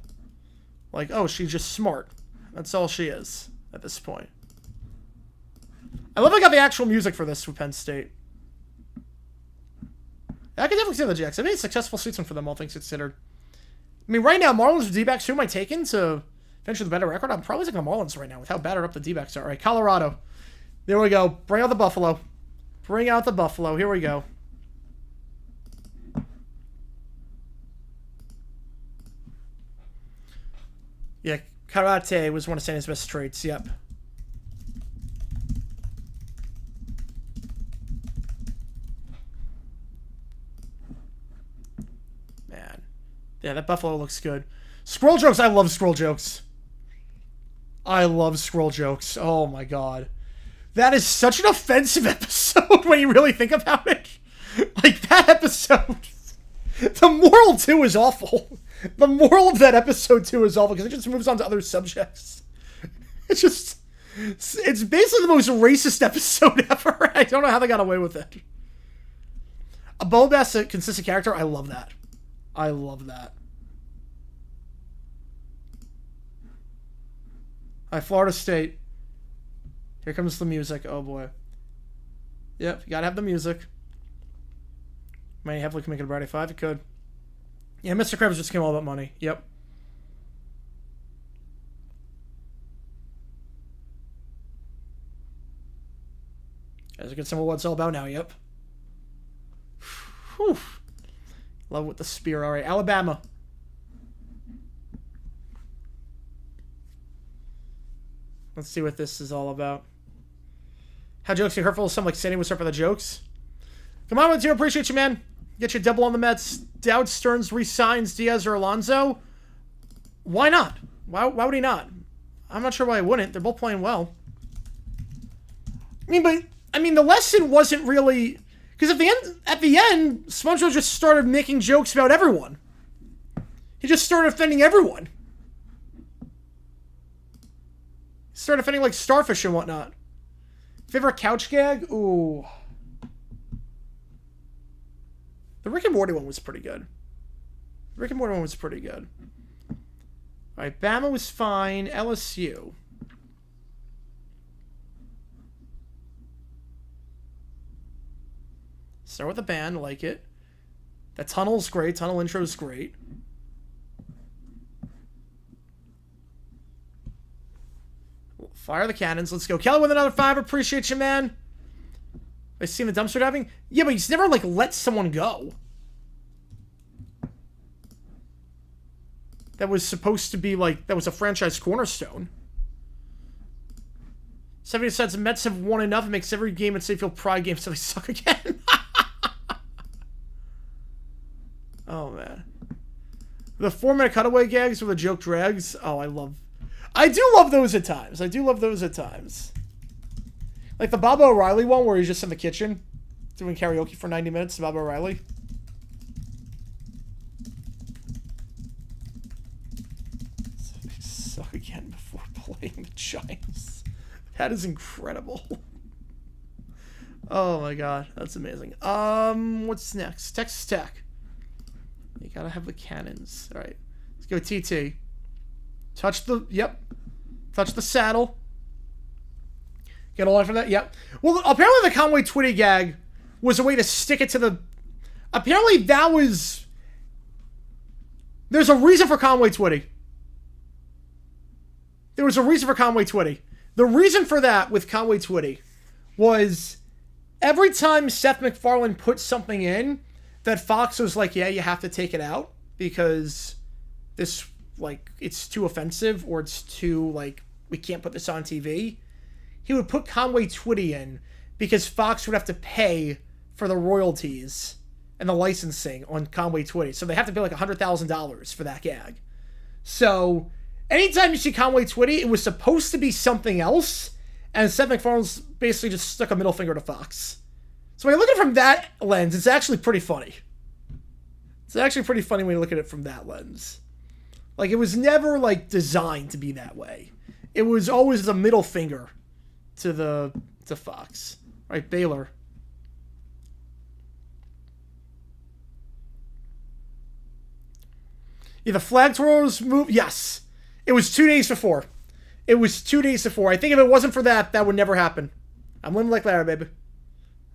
Like, oh, she's just smart. That's all she is at this point. I love I got the actual music for this with Penn State. I can definitely see the Jacks. I made a successful season for them, all things considered. I mean, right now, Marlins or D-backs, who am I taking to finish with a better record? I'm probably taking the Marlins right now with how battered up the D-backs are. All right, Colorado. There we go. Bring out the Buffalo. Bring out the Buffalo. Here we go. Yeah, karate was one of Sandy's best traits. Yep. Man. Yeah, that Buffalo looks good. Squirrel jokes. I love squirrel jokes. I love squirrel jokes. Oh, my God. That is such an offensive episode when you really think about it. Like, that episode... The moral, too, is awful. The moral of that episode, too, is awful because it just moves on to other subjects. It's just... It's basically the most racist episode ever. I don't know how they got away with it. A Bulbasaur, a consistent character, I love that. I love that. All right, Florida State. Here comes the music. Oh, boy. Yep, you gotta have the music. Might heavily make it a Friday 5. It could. Yeah, Mr. Krabs just came all about money. Yep. There's a good symbol of what it's all about now. Yep. Whew. Love with the spear. All right, Alabama. Let's see what this is all about. How jokes are hurtful. Some like Sandy would start for the jokes. Come on, Mateo. Appreciate you, man. Get you double on the Mets. Dowd Stearns resigns Diaz or Alonso. Why not? Why would he not? I'm not sure why he wouldn't. They're both playing well. I mean, the lesson wasn't really... Because at the end, SpongeBob just started making jokes about everyone. He just started offending everyone. He started offending, like, Starfish and whatnot. Favorite couch gag? Ooh. The Rick and Morty one was pretty good. The Rick and Morty one was pretty good. Alright, Bama was fine. LSU. Start with the band, like it. That tunnel's great. Tunnel intro's great. Fire the cannons. Let's go. Kelly with another 5. Appreciate you, man. I seen the dumpster diving. Yeah, but he's never, like, let someone go. That was supposed to be, like, that was a franchise cornerstone. 70 says the Mets have won enough. It makes every game at Safefield Pride game so they suck again. Oh, man. The 4-minute cutaway gags where the joke drags. Oh, I do love those at times. I do love those at times. Like the Bob O'Reilly one where he's just in the kitchen doing karaoke for 90 minutes. Bob O'Reilly. So they suck again before playing the Giants. That is incredible. Oh my god. That's amazing. What's next? Texas Tech. You gotta have the cannons. Alright. Let's go TT. Touch the... Yep. Touch the saddle. Get a line from that? Yep. Well, apparently the Conway Twitty gag was a way to stick it to the... Apparently that was... There's a reason for Conway Twitty. There was a reason for Conway Twitty. The reason for that with Conway Twitty was every time Seth MacFarlane put something in that Fox was like, yeah, you have to take it out because this, like, it's too offensive or it's too, like, we can't put this on TV. He would put Conway Twitty in because Fox would have to pay for the royalties and the licensing on Conway Twitty. So they have to pay like $100,000 for that gag. So anytime you see Conway Twitty, it was supposed to be something else. And Seth MacFarlane's basically just stuck a middle finger to Fox. So when you look at it from that lens, it's actually pretty funny. It's actually pretty funny when you look at it from that lens. Like, it was never, like, designed to be that way. It was always a middle finger to Fox. All right, Baylor. Yeah, the flag throwers move. Yes. It was 2 days before. It was 2 days before. I think if it wasn't for that, that would never happen. I'm living like Larry, baby.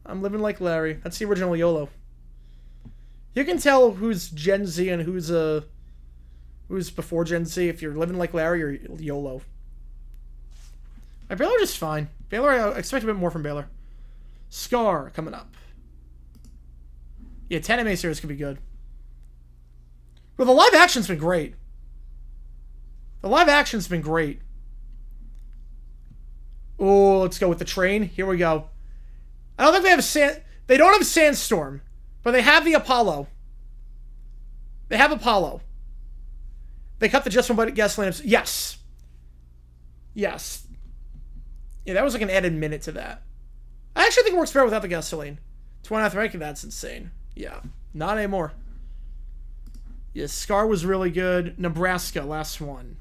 I'm living like Larry. That's the original YOLO. You can tell who's Gen Z and who's before Gen Z. If you're living like Larry or YOLO. Baylor just fine. Baylor, I expect a bit more from Baylor. Scar coming up. Yeah, 10 anime series could be good. Well, the live action's been great. The live action's been great. Oh, let's go with the train. Here we go. I don't think they have they don't have Sandstorm, but they have the Apollo. They have Apollo. They cut the Just One Bite gasoline. Yes. Yes. Yeah, that was like an added minute to that. I actually think it works better without the gasoline. 29th ranking, that's insane. Yeah. Not anymore. Yeah, Scar was really good. Nebraska, last one.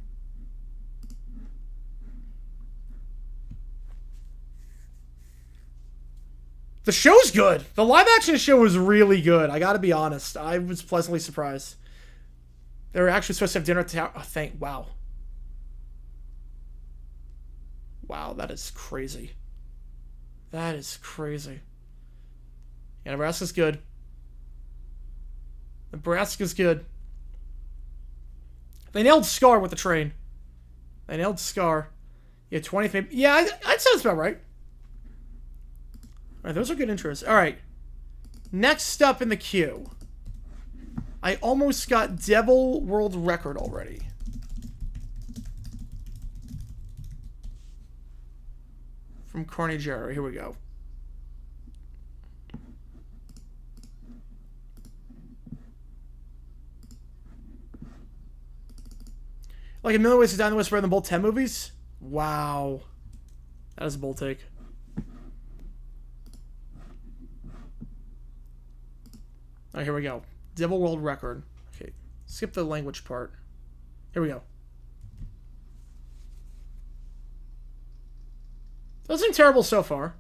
The show's good. The live action show was really good. I gotta be honest. I was pleasantly surprised. They were actually supposed to have dinner at the tower. Oh, wow. Wow, that is crazy. That is crazy. Yeah, Nebraska's good. Nebraska's good. They nailed Scar with the train. They nailed Scar. Yeah, 20th maybe. Yeah, I'd say that's about right. Alright, those are good intros. Alright. Next up in the queue. I almost got Devil World Record already. From Carney Jarrett. Here we go. Like A Million Ways to Die in the West better than both 10 movies? Wow. That is a bold take. Alright, here we go. Devil World Record. Okay, skip the language part. Here we go. Doesn't seem terrible so far.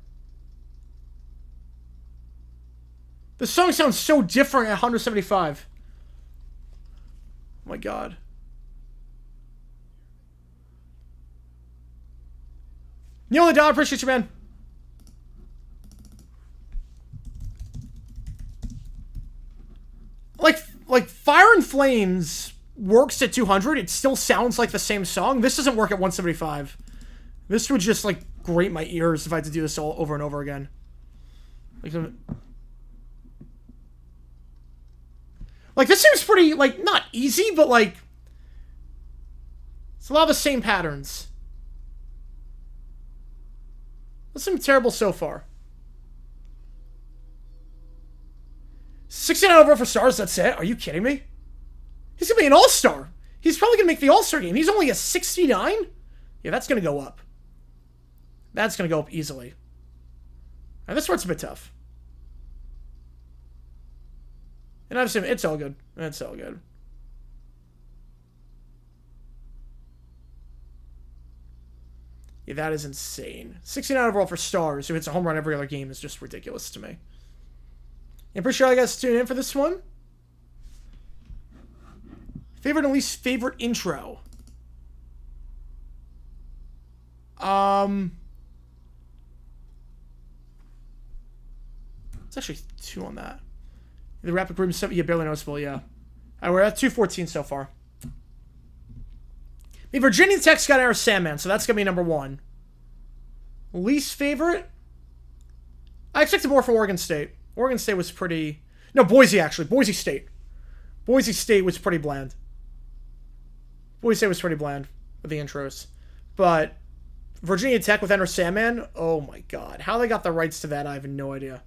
The song sounds so different at 175. Oh my god. Neil the Dog, appreciate you, man. Like Fire and Flames works at 200. It still sounds like the same song. This doesn't work at 175. This would just like grate my ears if I had to do this all over and over again. Like this seems pretty like not easy, but like it's a lot of the same patterns. This seems terrible so far. 69 overall for stars, that's it? Are you kidding me? He's going to be an all-star. He's probably going to make the all-star game. He's only a 69? Yeah, that's going to go up. That's going to go up easily. And this part's a bit tough. And I'm assuming it's all good. It's all good. Yeah, that is insane. 69 overall for stars, who hits a home run every other game, is just ridiculous to me. I'm pretty sure I guys tune in for this one. Favorite and least favorite intro. It's actually 2 on that. The rapid group stuff, yeah, barely noticeable, yeah. Alright, we're at 214 so far. The Virginia Tech's got Air Sandman, so that's gonna be number 1. Least favorite? I expected more from Oregon State. Oregon State was pretty... No, Boise, actually. Boise State. Boise State was pretty bland. Boise State was pretty bland with the intros. But Virginia Tech with Enter Sandman, oh my god. How they got the rights to that, I have no idea.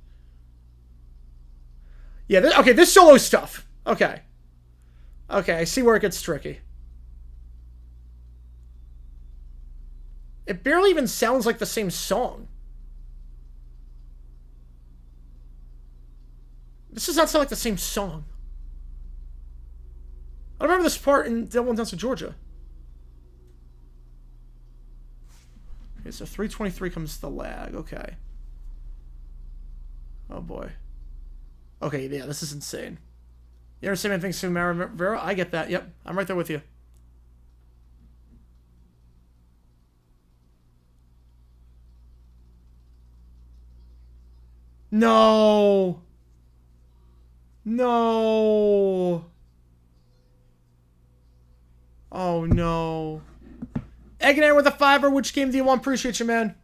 Yeah, okay, this solo stuff. Okay. Okay, I see where it gets tricky. It barely even sounds like the same song. This does not sound like the same song. I remember this part in Devil Went Down to Georgia. Okay, so 323 comes the lag. Okay. Oh boy. Okay, yeah, this is insane. You ever say anything to Mara Rivera? I get that. Yep, I'm right there with you. No. No. Oh, no. Egg with a 5er. Which game do you want? Appreciate you, man.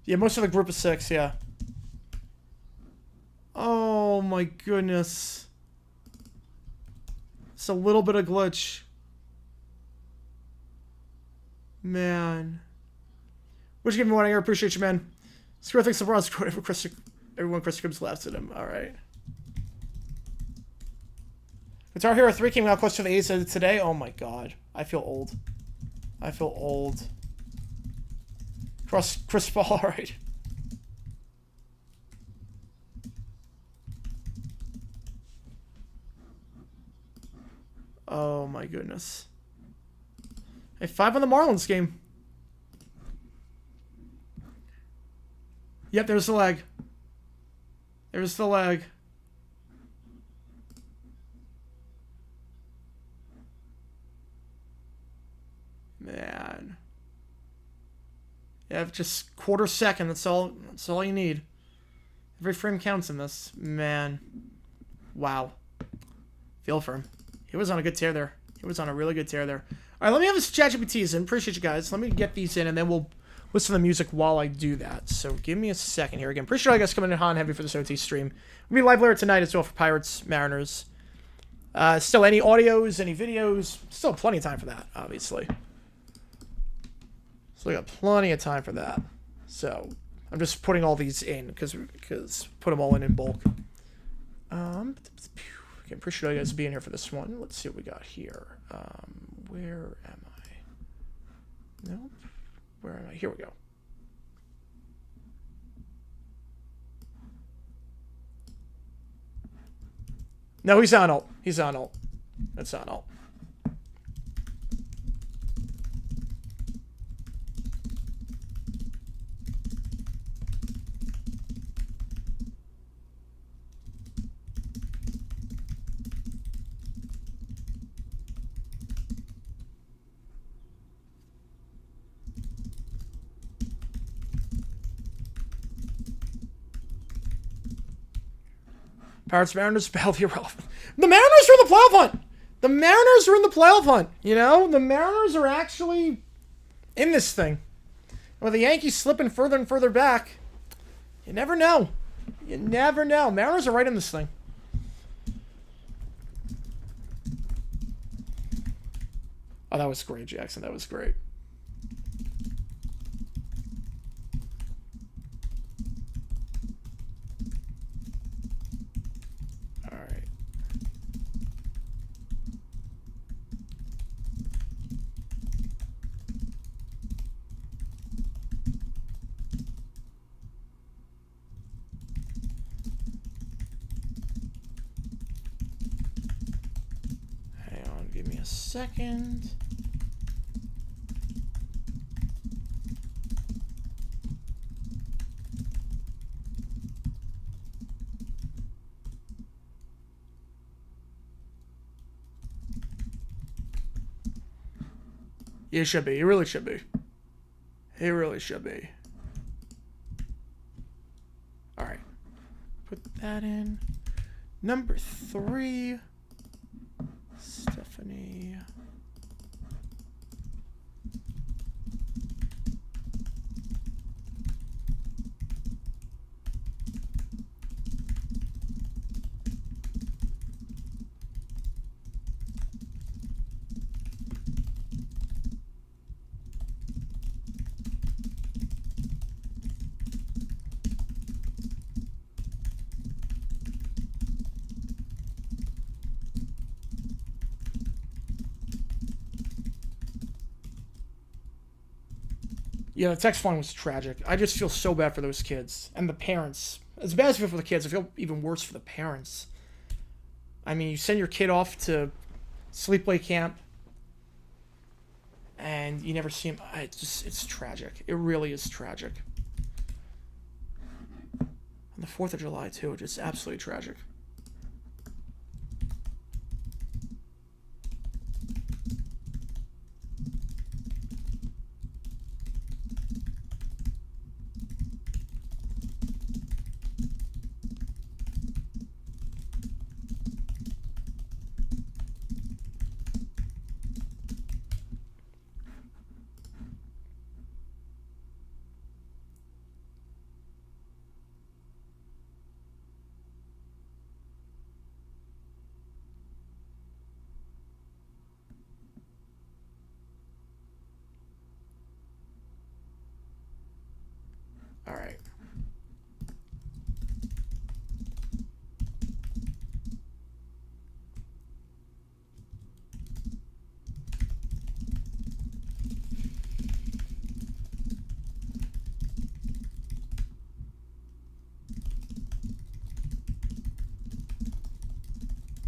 Yeah, most of the group of 6, yeah. Oh, my goodness. It's a little bit of glitch. Man. Which game do you want? I appreciate you, man. Screw thinks LeBron scored everyone Chris Gibbs laughs at him. Alright. Guitar Hero 3 came out close to the A's today. Oh my god. I feel old. I feel old. Chris Paul, alright. Oh my goodness. Hey, 5 on the Marlins game. Yep, there's the lag. There's the lag. Man. Yeah, just quarter second. That's all you need. Every frame counts in this. Man. Wow. Feel for him. He was on a good tear there. He was on a really good tear there. All right, let me have this ChatGPTs in. Appreciate you guys. Let me get these in, and then we'll listen to the music while I do that. So give me a second here. Again, appreciate you guys coming in hot and heavy for this OT stream. We'll be live later tonight as well for Pirates, Mariners. Still any audios, any videos. Still plenty of time for that, obviously. So we got plenty of time for that. So I'm just putting all these in because put them all in bulk. Okay, appreciate you guys being here for this one. Let's see what we got here. Where am I? Nope. Where am I? Here we go. No, he's on ult. He's on ult. That's on ult. Pirates, Mariners, Bellevue, irrelevant. The Mariners are in the playoff hunt. The Mariners are in the playoff hunt. You know, the Mariners are actually in this thing. With the Yankees slipping further and further back, you never know. You never know. Mariners are right in this thing. Oh, that was great, Jackson. That was great. Give me a second. It should be. It really should be. It really should be. All right. Put that in. Number 3. Stephanie. Yeah, the text line was tragic. I just feel so bad for those kids. And the parents. As bad as I feel for the kids, I feel even worse for the parents. I mean, you send your kid off to sleepaway camp, and you never see him. It's tragic. It really is tragic. On the 4th of July, too. Just absolutely tragic. All right.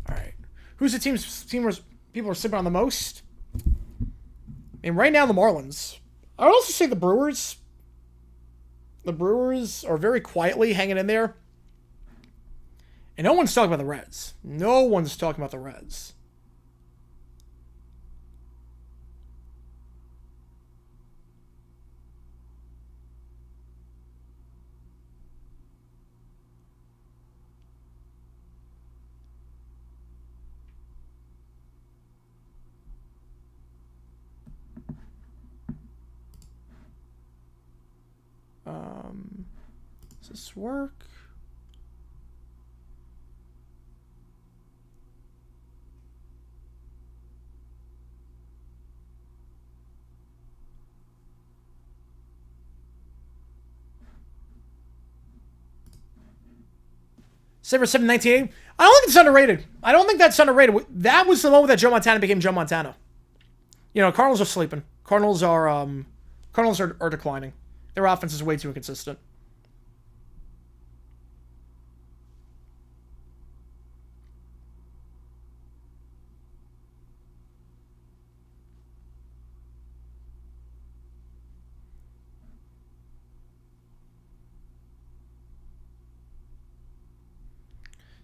All right. Who's the team where people are sleeping on the most? And right now, the Marlins. I would also say the Brewers. The Brewers are very quietly hanging in there. And no one's talking about the Reds. No one's talking about the Reds. Does this work? Saber 719. I don't think it's underrated. I don't think that's underrated. That was the moment that Joe Montana became Joe Montana. You know, Cardinals are sleeping. Cardinals are declining. Their offense is way too inconsistent.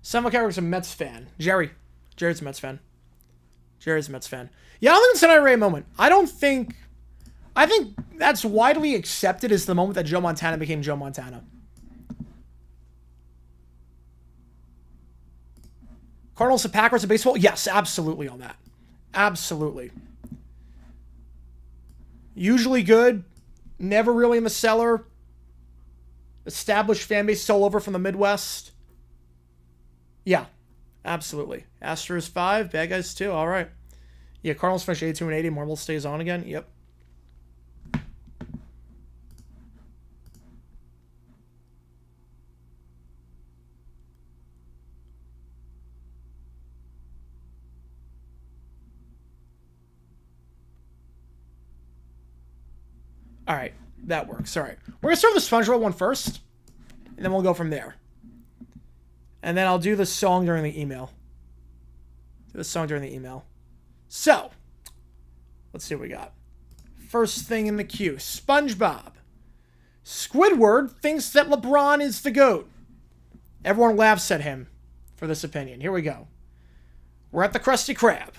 Sam McCarrick's a Mets fan. Jerry's a Mets fan. Jerry's a Mets fan. Yeah, I don't think it's an IRA moment. I think that's widely accepted as the moment that Joe Montana became Joe Montana. Cardinals and Packers in baseball? Yes, absolutely on that. Absolutely. Usually good. Never really in the cellar. Established fan base all over from the Midwest. Yeah, absolutely. Astros 5, bad guys 2. All right. Yeah, Cardinals finish 82-80. Marble stays on again. Yep. All right, that works. All right. We're going to start with the SpongeBob one first, and then we'll go from there. And then I'll do the song during the email. So, let's see what we got. First thing in the queue, SpongeBob. Squidward thinks that LeBron is the GOAT. Everyone laughs at him for this opinion. Here we go. We're at the Krusty Krab.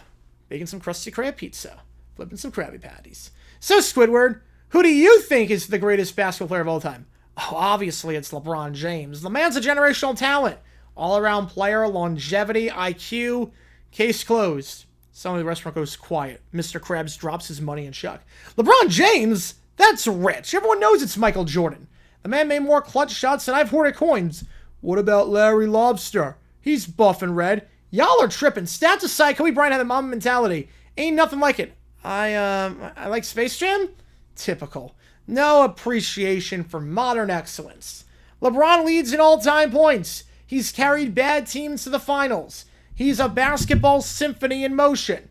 Making some Krusty Krab pizza. Flipping some Krabby Patties. So, Squidward, who do you think is the greatest basketball player of all time? Oh, obviously it's LeBron James. The man's a generational talent. All-around player, longevity, IQ. Case closed. Suddenly the restaurant goes quiet. Mr. Krabs drops his money in shock. LeBron James? That's rich. Everyone knows it's Michael Jordan. The man made more clutch shots than I've hoarded coins. What about Larry Lobster? He's buff and red. Y'all are tripping. Stats aside, Kobe Bryant had the Mamba mentality. Ain't nothing like it. I like Space Jam? Typical. No appreciation for modern excellence. LeBron leads in all-time points. He's carried bad teams to the finals. He's a basketball symphony in motion.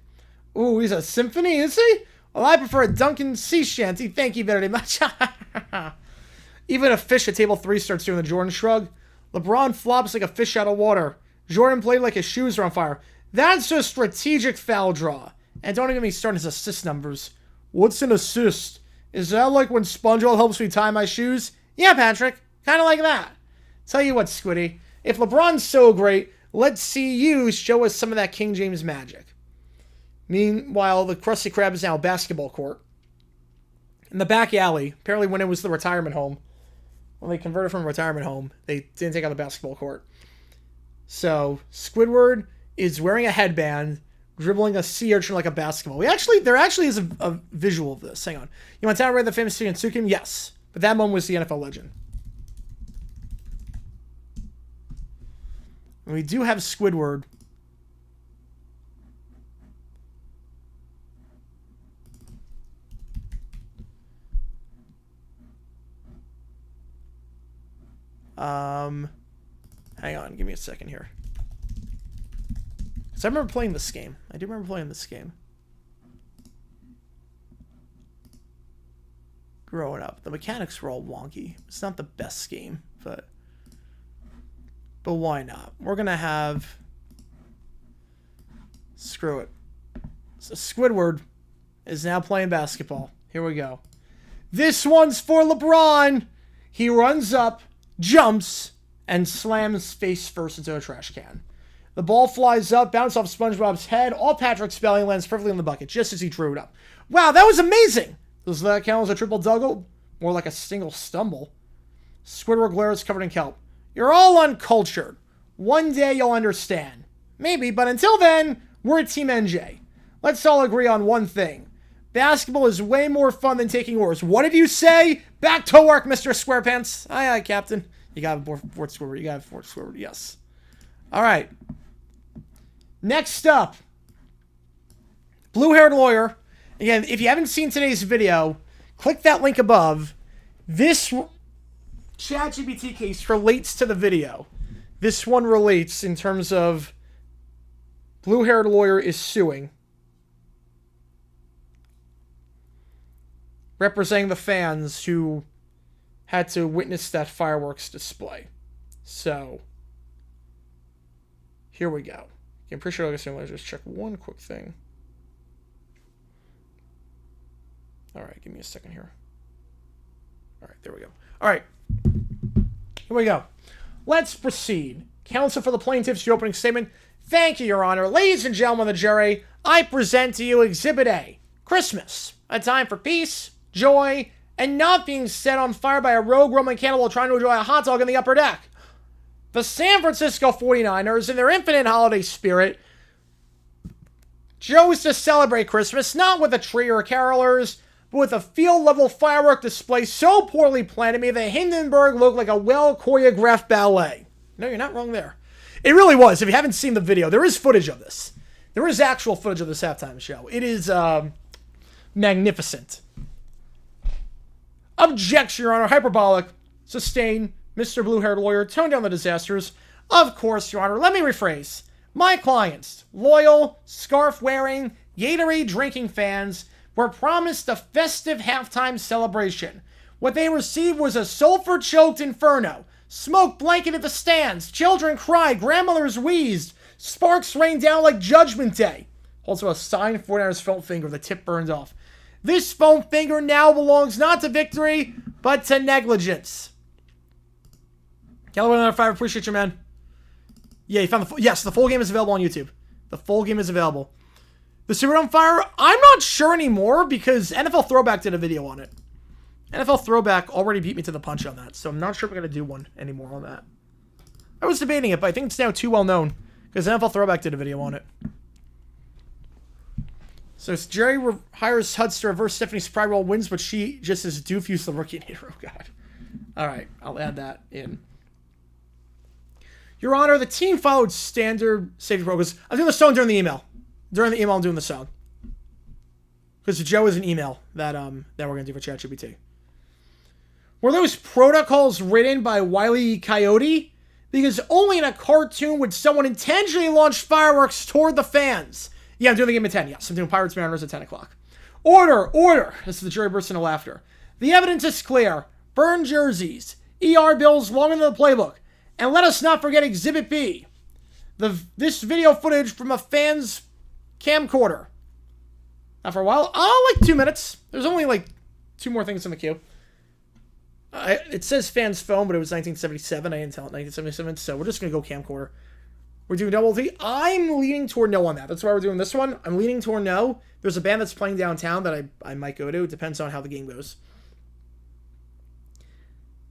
Ooh, he's a symphony, is he? Well, I prefer a Duncan sea shanty. Thank you very much. Even a fish at table 3 starts doing the Jordan shrug. LeBron flops like a fish out of water. Jordan played like his shoes are on fire. That's a strategic foul draw. And don't even get me started his assist numbers. What's an assist? Is that like when SpongeBob helps me tie my shoes? Yeah, Patrick. Kind of like that. Tell you what, Squiddy. If LeBron's so great, let's see you show us some of that King James magic. Meanwhile, the Krusty Krab is now a basketball court. In the back alley, apparently when it was the retirement home, when they converted from a retirement home, they didn't take out the basketball court. So, Squidward is wearing a headband, dribbling a sea urchin like a basketball. There actually is a visual of this. Hang on. You want to read the famous student Tsukim? Yes. But that moment was the NFL legend. And we do have Squidward. Hang on, give me a second here. So I remember playing this game. I do remember playing this game. Growing up. The mechanics were all wonky. It's not the best game, but why not? We're going to have... Screw it. So Squidward is now playing basketball. Here we go. This one's for LeBron. He runs up, jumps, and slams face first into a trash can. The ball flies up, bounces off SpongeBob's head. All Patrick's spelling lands perfectly in the bucket, just as he drew it up. Wow, that was amazing! Does that count as a triple double? More like a single stumble. Squidward glares covered in kelp. You're all uncultured. One day you'll understand. Maybe, but until then, we're Team NJ. Let's all agree on one thing. Basketball is way more fun than taking orders. What did you say? Back to work, Mr. Squarepants. Aye, aye, Captain. You got a Fort Squidward. You got a Fort Squidward. Yes. All right. Next up. Blue-haired lawyer. Again, if you haven't seen today's video, click that link above. This ChatGPT case relates to the video. This one relates in terms of blue-haired lawyer is suing. representing the fans who had to witness that fireworks display. So, here we go. I'm pretty sure let's just check one quick thing. All right, give me a second here. All right, there we go. All right, here we go. Let's proceed. Counsel for the plaintiffs, your opening statement. Thank you, Your Honor. Ladies and gentlemen of the jury, I present to you Exhibit A. Christmas, a time for peace, joy, and not being set on fire by a rogue Roman cannibal trying to enjoy a hot dog in the upper deck. The San Francisco 49ers, in their infinite holiday spirit, chose to celebrate Christmas not with a tree or carolers, but with a field-level firework display so poorly planned to me that Hindenburg looked like a well-choreographed ballet. No, you're not wrong there. It really was. If you haven't seen the video, there is footage of this. There is actual footage of this halftime show. It is magnificent. Objection, Your Honor. Hyperbolic. Sustained. Mr. Blue-haired lawyer. Tone down the disasters. Of course, Your Honor. Let me rephrase. My clients, loyal, scarf-wearing, Gatorade-drinking fans, were promised a festive halftime celebration. What they received was a sulfur-choked inferno. Smoke blanketed the stands. Children cried. Grandmothers wheezed. Sparks rained down like Judgment Day. Also a signed 49ers foam finger. The tip burned off. This foam finger now belongs not to victory, but to negligence. Caliber 5, appreciate you, man. Yeah, you found the yes, the full game is available on YouTube. The full game is available. The Superdome Fire, I'm not sure anymore because NFL Throwback did a video on it. NFL Throwback already beat me to the punch on that, so I'm not sure if we're going to do one anymore on that. I was debating it, but I think it's now too well known because NFL Throwback did a video on it. So Jerry hires Huds to reverse Stephanie's pride roll wins, but she just is Doofus the rookie hero. Oh, God. All right, I'll add that in. Your Honor, the team followed standard safety protocols. I'm doing the song during the email. During the email, I'm doing the song. Because Joe is an email that we're going to do for ChatGPT. Were those protocols written by Wile E. Coyote? Because only in a cartoon would someone intentionally launch fireworks toward the fans. Yeah, I'm doing the game at 10. Yes, I'm doing Pirates Mariners at 10 o'clock. Order! Order! This is the jury burst into laughter. The evidence is clear. Burn jerseys. ER bills longer than the playbook. And let us not forget Exhibit B. This video footage from a fan's camcorder. Not for a while. Oh, like 2 minutes. There's only like 2 more things in the queue. It says fan's phone, but it was 1977. I didn't tell it 1977, so we're just going to go camcorder. We're doing double T. I'm leaning toward no on that. That's why we're doing this one. I'm leaning toward no. There's a band that's playing downtown that I might go to. It depends on how the game goes.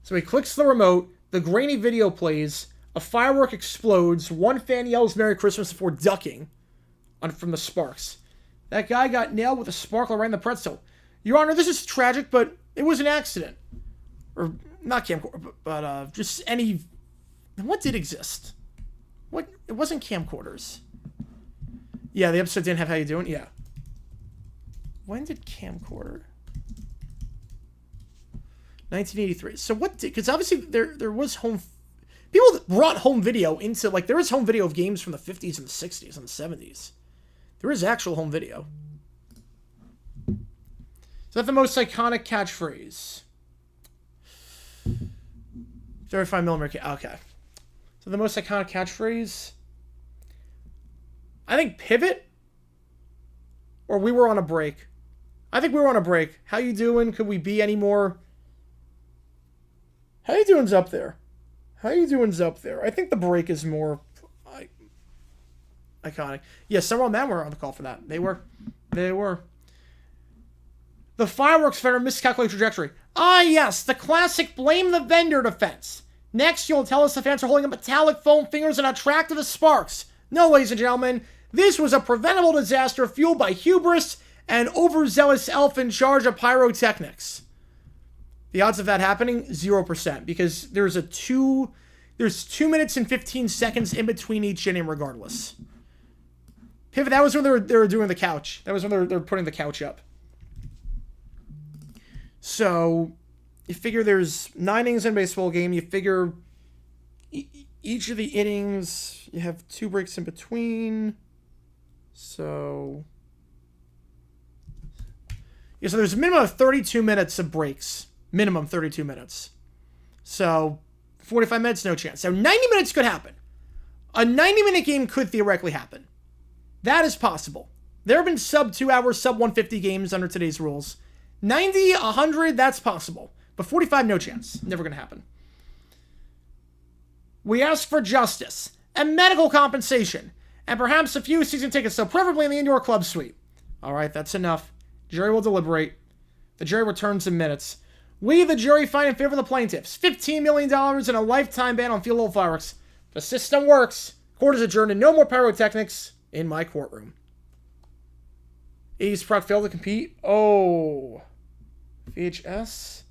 So he clicks the remote. The grainy video plays. A firework explodes. One fan yells Merry Christmas before ducking from the sparks. That guy got nailed with a sparkler right in the pretzel. Your Honor, this is tragic, but it was an accident. Or, not camcorder, but just any... What did exist? What? It wasn't camcorders. Yeah, the episode didn't have how you doing? Yeah. When did camcorder? 1983. So what did... Because obviously there was home... People brought home video into... Like, there is home video of games from the 50s and the 60s and the 70s. There is actual home video. Is that the most iconic catchphrase? 35mm. Okay. So the most iconic catchphrase? I think pivot? Or we were on a break. I think we were on a break. How you doing? Could we be any more... How you doing's up there. How you doing's up there. I think the break is more iconic. Yeah, several men were on the call for that. They were. The fireworks vendor miscalculated trajectory. Ah, yes, the classic blame the vendor defense. Next, you'll tell us the fans are holding up metallic foam fingers and attracted to sparks. No, ladies and gentlemen, this was a preventable disaster fueled by hubris and overzealous elf in charge of pyrotechnics. The odds of that happening, 0%, because there's 2 minutes and 15 seconds in between each inning regardless. Pivot, that was when they were doing the couch. That was when they were putting the couch up. So, you figure there's 9 innings in a baseball game. You figure each of the innings, you have 2 breaks in between. So, Yeah, so there's a minimum of 32 minutes of breaks. Minimum 32 minutes. So 45 minutes, no chance. So 90 minutes could happen. A 90-minute game could theoretically happen. That is possible. There have been sub 2 hours, sub 150 games under today's rules. 90, 100, that's possible. But 45, no chance. Never going to happen. We ask for justice and medical compensation, and perhaps a few season tickets, so preferably in the indoor club suite. All right, that's enough. Jury will deliberate. The jury returns in minutes. We, the jury, find in favor of the plaintiffs. $15 million and a lifetime ban on field-level fireworks. The system works. Court is adjourned and no more pyrotechnics in my courtroom. 80s Proc failed to compete. Oh. VHS?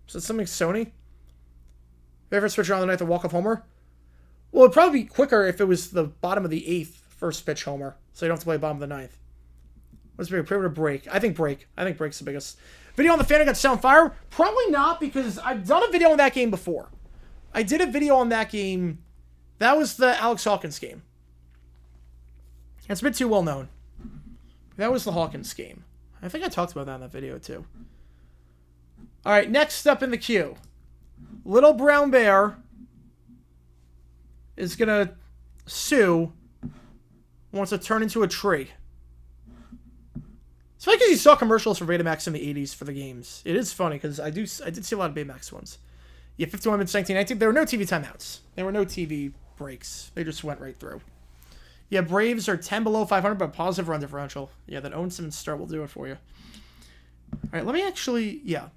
Is it something Sony? Favorite switch around the ninth, the walk of Homer? Well, it'd probably be quicker if it was the bottom of the eighth first pitch Homer. So you don't have to play bottom of the ninth. What's the favorite break? I think break. I think break's the biggest. Video on the fan against Sound Fire? Probably not, because I've done a video on that game before. I did a video on that game. That was the Alex Hawkins game. It's a bit too well known. That was the Hawkins game. I think I talked about that in that video too. All right, next up in the queue. Little Brown Bear is going to sue, wants to turn into a tree. It's funny because you saw commercials for Betamax in the 80s for the games. It is funny because I did see a lot of Betamax ones. Yeah, 51 minutes, 1919. There were no TV timeouts. There were no TV breaks. They just went right through. Yeah, Braves are 10 below 500, but positive run differential. Yeah, that Owen Simmons start will do it for you. All right, let me actually, yeah.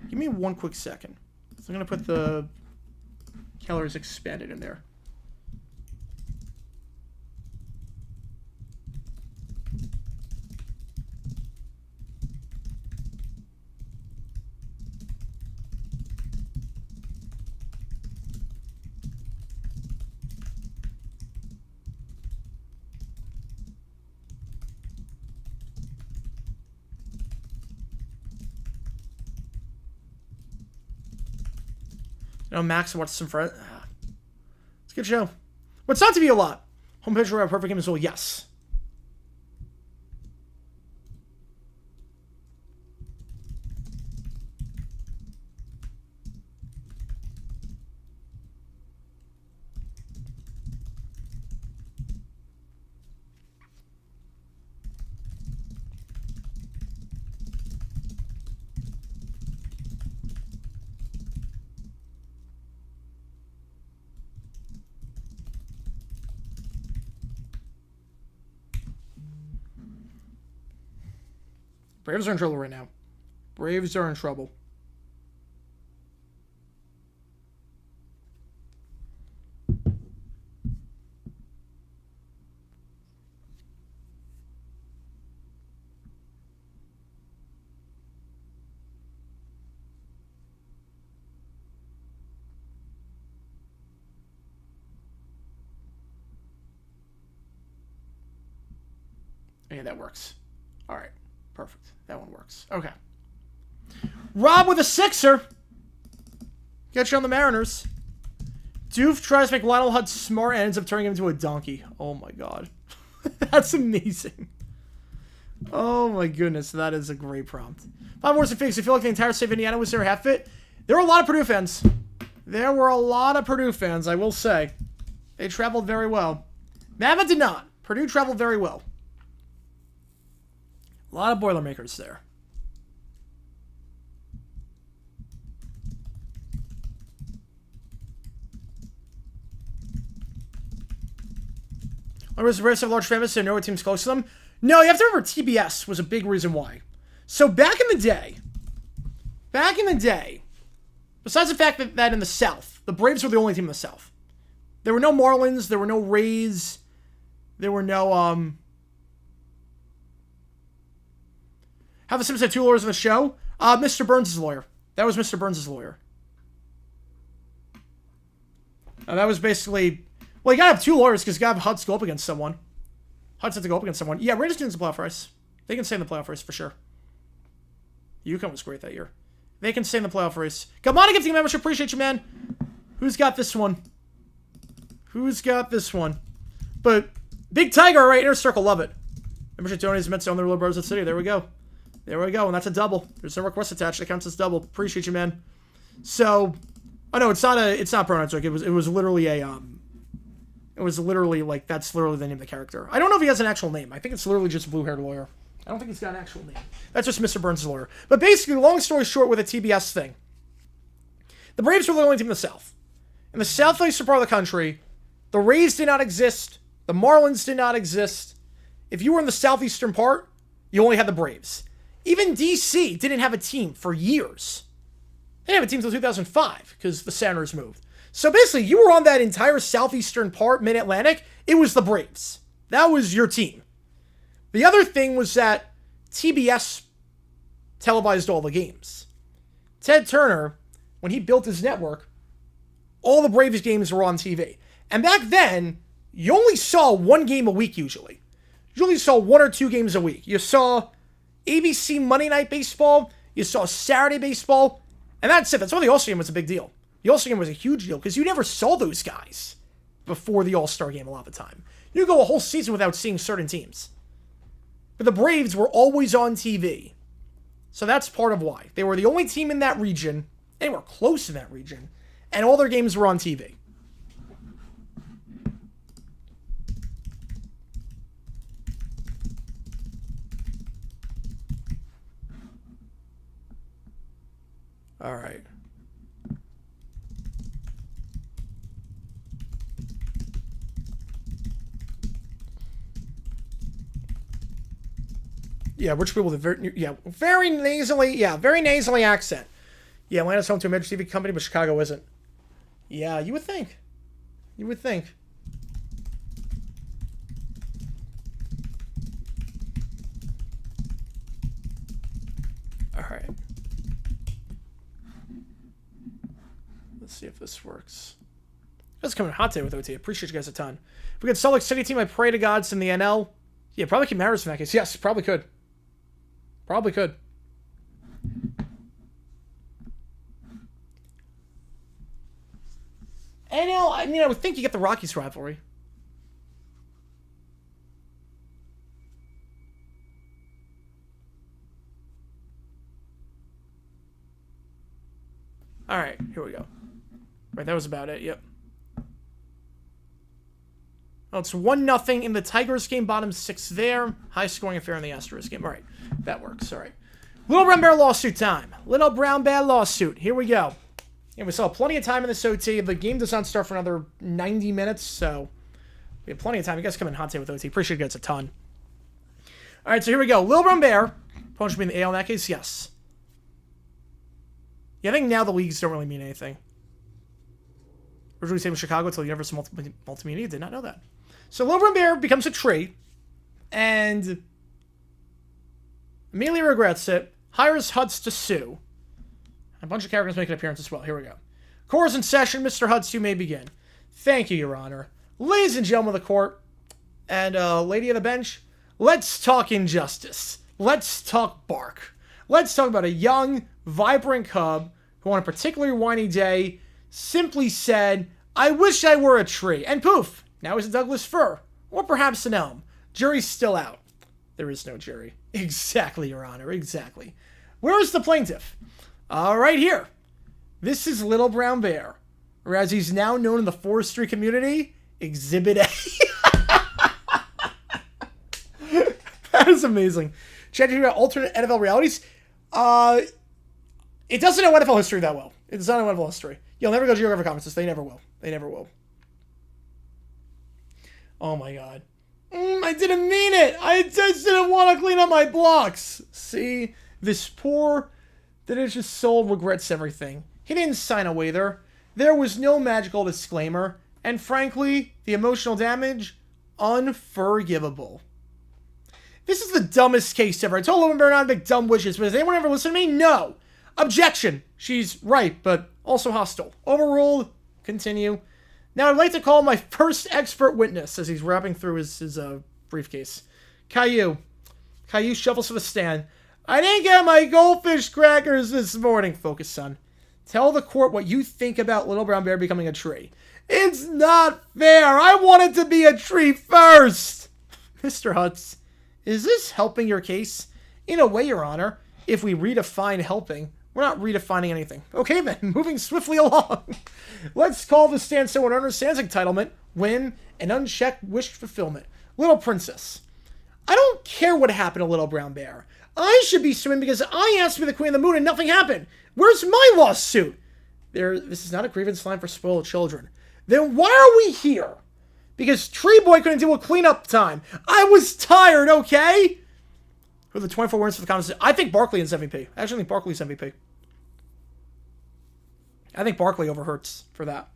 Give me one quick second. So I'm going to put the calories expanded in there. You know, Max watched some friends. It's a good show. What's not to be a lot? Home pitcher, a perfect game as well. Yes. Braves are in trouble right now. Braves are in trouble. Yeah, that works. All right. Perfect. That one works. Okay. Rob with a sixer. Get you on the Mariners. Doof tries to make Lionel Hutz smart and ends up turning him into a donkey. Oh my god. That's amazing. Oh my goodness. That is a great prompt. 5 more figs. I feel like the entire state of Indiana was there half fit. There were a lot of Purdue fans. There were a lot of Purdue fans, I will say. They traveled very well. Mammoth did not. Purdue traveled very well. A lot of Boilermakers there. Was the Braves have large famous and know what team's close to them? No, you have to remember TBS was a big reason why. So back in the day, besides the fact that in the South, the Braves were the only team in the South. There were no Marlins, there were no Rays, there were no, Have the Sims had 2 lawyers in the show? Mr. Burns' lawyer. That was Mr. Burns' lawyer. That was basically... Well, you gotta have 2 lawyers because you gotta have Hutz go up against someone. Hutz had to go up against someone. Yeah, Raiders can stay in the playoff race. They can stay in the playoff race for sure. UConn was great that year. They can stay in the playoff race. Come on, gifting membership. Appreciate you, man. Who's got this one? Who's got this one? But Big Tiger, all right, Inner Circle, love it. Membership donated meant to own the Little Brothers of the City. There we go. There we go, and that's a double. There's no request attached. That counts as double. Appreciate you, man. So, oh no, it's not Pronoun Trick. It was literally like, that's literally the name of the character. I don't know if he has an actual name. I think it's literally just a blue-haired lawyer. I don't think he's got an actual name. That's just Mr. Burns' lawyer. But basically, long story short, with a TBS thing, the Braves were the only team in the South. In the southeastern part of the country, the Rays did not exist. The Marlins did not exist. If you were in the southeastern part, you only had the Braves. Even DC didn't have a team for years. They didn't have a team until 2005 because the Sounders moved. So basically, you were on that entire southeastern part, mid-Atlantic, it was the Braves. That was your team. The other thing was that TBS televised all the games. Ted Turner, when he built his network, all the Braves games were on TV. And back then, you only saw one game a week usually. You only saw 1 or 2 games a week. You saw ABC Monday Night Baseball, you saw Saturday Baseball, and that's it. That's why the All-Star Game was a big deal. The All-Star Game was a huge deal because you never saw those guys before the All-Star Game a lot of the time. You go a whole season without seeing certain teams. But the Braves were always on TV. So that's part of why. They were the only team in that region, anywhere close to that region, and all their games were on TV. All right. Yeah, rich people with very nasally accent. Yeah, Atlanta's home to a major TV company, but Chicago isn't. Yeah, you would think. You would think. All right. Let's see if this works. That's coming hot today with OT. Appreciate you guys a ton. If we get Salt Lake City team, I pray to gods in the NL. Yeah, probably keep Mariners in that case. Yes, probably could. Probably could. NL, I mean, I would think you get the Rockies rivalry. All right, here we go. Right, that was about it. Yep. Well, it's 1-0 in the Tigers game. Bottom 6 there. High scoring affair in the Astros game. All right, that works. All right. Little Brown Bear lawsuit time. Little Brown Bear lawsuit. Here we go. And we still have plenty of time in this OT. The game does not start for another 90 minutes, so we have plenty of time. You guys come in hot today with OT. Appreciate you guys a ton. All right, so here we go. Little Brown Bear. Opponent should be in the AL in that case. Yes. Yeah, I think now the leagues don't really mean anything. Originally same with Chicago until Universal Multimedia. Did not know that. So Little Brown Bear becomes a tree and immediately regrets it. Hires Hutz to sue. A bunch of characters make an appearance as well. Here we go. Court is in session. Mr. Hutz, you may begin. Thank you, Your Honor. Ladies and gentlemen of the court and lady of the bench, let's talk injustice. Let's talk bark. Let's talk about a young, vibrant cub who on a particularly whiny day simply said, I wish I were a tree. And poof, now he's a Douglas fir. Or perhaps an elm. Jury's still out. There is no jury. Exactly, Your Honor. Exactly. Where is the plaintiff? Right here. This is Little Brown Bear. Or as he's now known in the forestry community, Exhibit A. That is amazing. Chatting about alternate NFL realities. It doesn't know NFL history that well. It does not know NFL history. You'll never go to Geographic Conferences. They never will. They never will. Oh my god. I didn't mean it. I just didn't want to clean up my blocks. See? This poor, litigious soul regrets everything. He didn't sign a waiver. There was no magical disclaimer. And frankly, the emotional damage, unforgivable. This is the dumbest case ever. I told Little Bear not to make dumb wishes, but has anyone ever listened to me? No. Objection. She's right, but also hostile. Overruled. Continue. Now I'd like to call my first expert witness as he's wrapping through his briefcase. Caillou. Caillou shuffles to the stand. I didn't get my goldfish crackers this morning. Focus, son. Tell the court what you think about Little Brown Bear becoming a tree. It's not fair. I wanted to be a tree first. Mr. Hutz, is this helping your case? In a way, Your Honor, if we redefine helping, we're not redefining anything. Okay then, moving swiftly along. Let's call the stand someone understands entitlement, whim, and unchecked wish fulfillment. Little Princess. I don't care what happened to Little Brown Bear. I should be suing because I asked to be the Queen of the Moon and nothing happened. Where's my lawsuit? This is not a grievance line for spoiled children. Then why are we here? Because Tree Boy couldn't deal with cleanup time. I was tired, okay? Who are the 24 winners for the comments? I think Barkley is MVP. I actually think Barkley's MVP. I think Barkley over Hurts for that.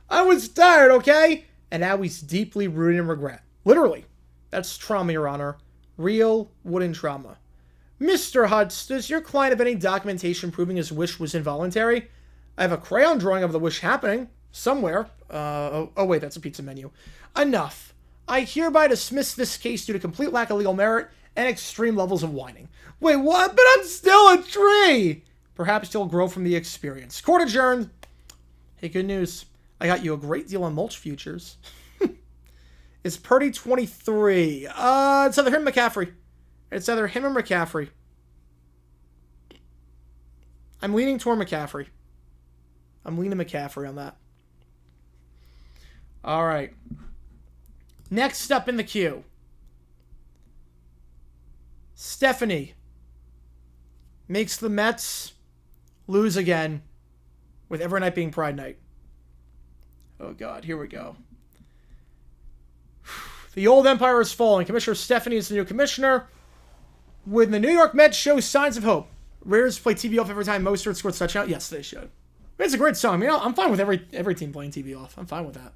I was tired, okay? And now he's deeply rooted in regret. Literally. That's trauma, Your Honor. Real wooden trauma. Mr. Hutz, does your client have any documentation proving his wish was involuntary? I have a crayon drawing of the wish happening. Somewhere. Oh wait, that's a pizza menu. Enough. I hereby dismiss this case due to complete lack of legal merit and extreme levels of whining. Wait, what? But I'm still a tree! Perhaps you'll grow from the experience. Court adjourned. Hey, good news. I got you a great deal on mulch futures. It's Purdy 23. It's either him or McCaffrey. It's either him or McCaffrey. I'm leaning toward McCaffrey. I'm leaning McCaffrey on that. All right. Next up in the queue. Stephanie makes the Mets lose again with every night being Pride Night. Oh, God. Here we go. The old empire is falling. Commissioner Stephanie is the new commissioner. When the New York Mets show signs of hope, Raiders play TV off every time Mostert scores a touchdown. Yes, they should. It's a great song. You know, I'm fine with every team playing TV off. I'm fine with that.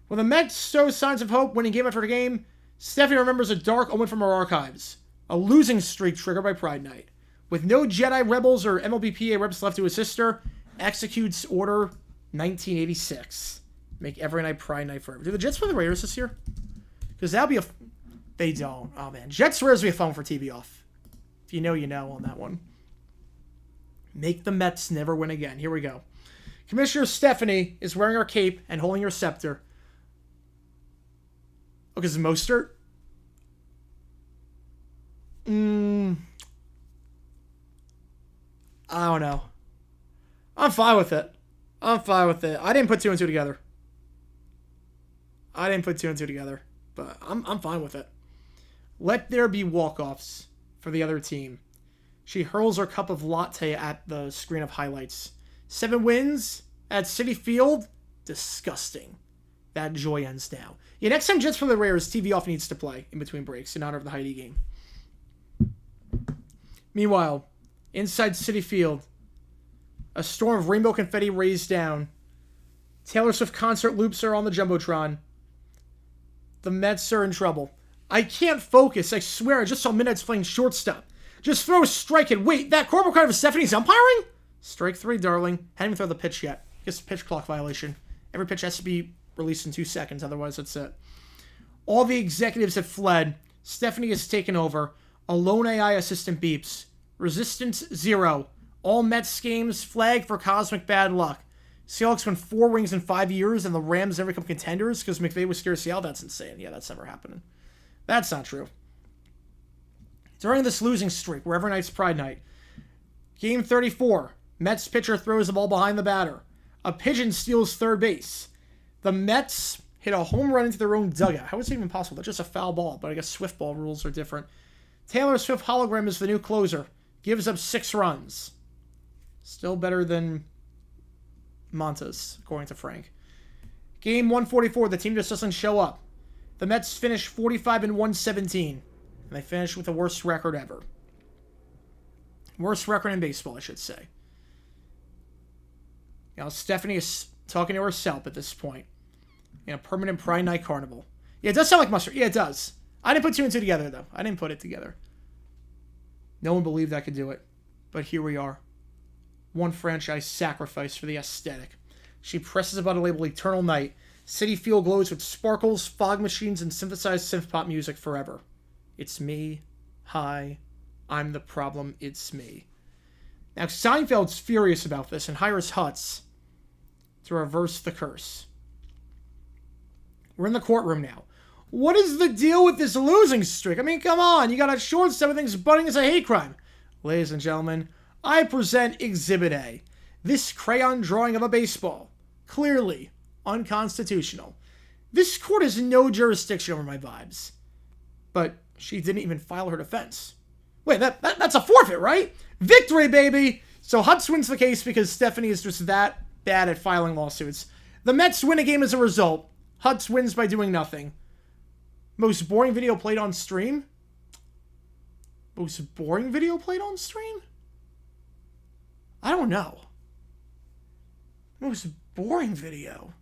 When the Mets show signs of hope, winning game after game, Stephanie remembers a dark omen from her archives. A losing streak triggered by Pride Night. With no Jedi Rebels or MLBPA reps left to assist her, executes Order 1986. Make every night Pride Night forever. Do the Jets play the Raiders this year? Because that'll be a... They don't. Oh, man. Jets Raiders will be a fun for TV off. If you know, you know on that one. Make the Mets never win again. Here we go. Commissioner Stephanie is wearing her cape and holding her scepter. Oh, because it's Mostert? I don't know. I'm fine with it. I didn't put two and two together. But I'm fine with it. Let there be walk-offs for the other team. She hurls her cup of latte at the screen of highlights. 7 wins at Citi Field? Disgusting. That joy ends now. Yeah, next time Jets play the Raiders, TV off needs to play in between breaks in honor of the Heidi game. Meanwhile, inside Citi Field, a storm of rainbow confetti raised down. Taylor Swift concert loops are on the Jumbotron. The Mets are in trouble. I can't focus. I swear, I just saw Midnight's playing shortstop. Just throw a strike and wait. That corporal kind of Stephanie's umpiring? Strike 3, darling. Hadn't even thrown the pitch yet. Guess pitch clock violation. Every pitch has to be released in 2 seconds. Otherwise, that's it. All the executives have fled. Stephanie has taken over. A lone AI assistant beeps. Resistance 0. All Mets games flagged for cosmic bad luck. Seahawks won 4 rings in 5 years, and the Rams never become contenders because McVay was scared of Seattle. That's insane. Yeah, that's never happening. That's not true. During this losing streak, where every night's Pride Night, Game 34, Mets pitcher throws the ball behind the batter. A pigeon steals third base. The Mets hit a home run into their own dugout. How is it even possible? That's just a foul ball, but I guess Swift ball rules are different. Taylor Swift hologram is the new closer. Gives up 6 runs. Still better than Montas, according to Frank. Game 144, the team just doesn't show up. The Mets finish 45-117, and they finish with the worst record ever. Worst record in baseball, I should say. You know, Stephanie is talking to herself at this point in a permanent Pride Night carnival. Yeah, it does sound like mustard. Yeah, it does. I didn't put 2 and 2 together, though. I didn't put it together. No one believed I could do it, but here we are. One franchise sacrifice for the aesthetic. She presses a button labeled Eternal Night. Citi Field glows with sparkles, fog machines, and synthesized synth-pop music forever. It's me. Hi. I'm the problem. It's me. Now, Seinfeld's furious about this and hires Hutz to reverse the curse. We're in the courtroom now. What is the deal with this losing streak? I mean, come on. You got a short, everything's budding as a hate crime. Ladies and gentlemen, I present Exhibit A. This crayon drawing of a baseball. Clearly unconstitutional. This court has no jurisdiction over my vibes. But she didn't even file her defense. Wait, that's a forfeit, right? Victory, baby! So Hutz wins the case because Stephanie is just that bad at filing lawsuits. The Mets win a game as a result. Hutz wins by doing nothing. Most boring video played on stream? Most boring video played on stream? I don't know. Most boring video.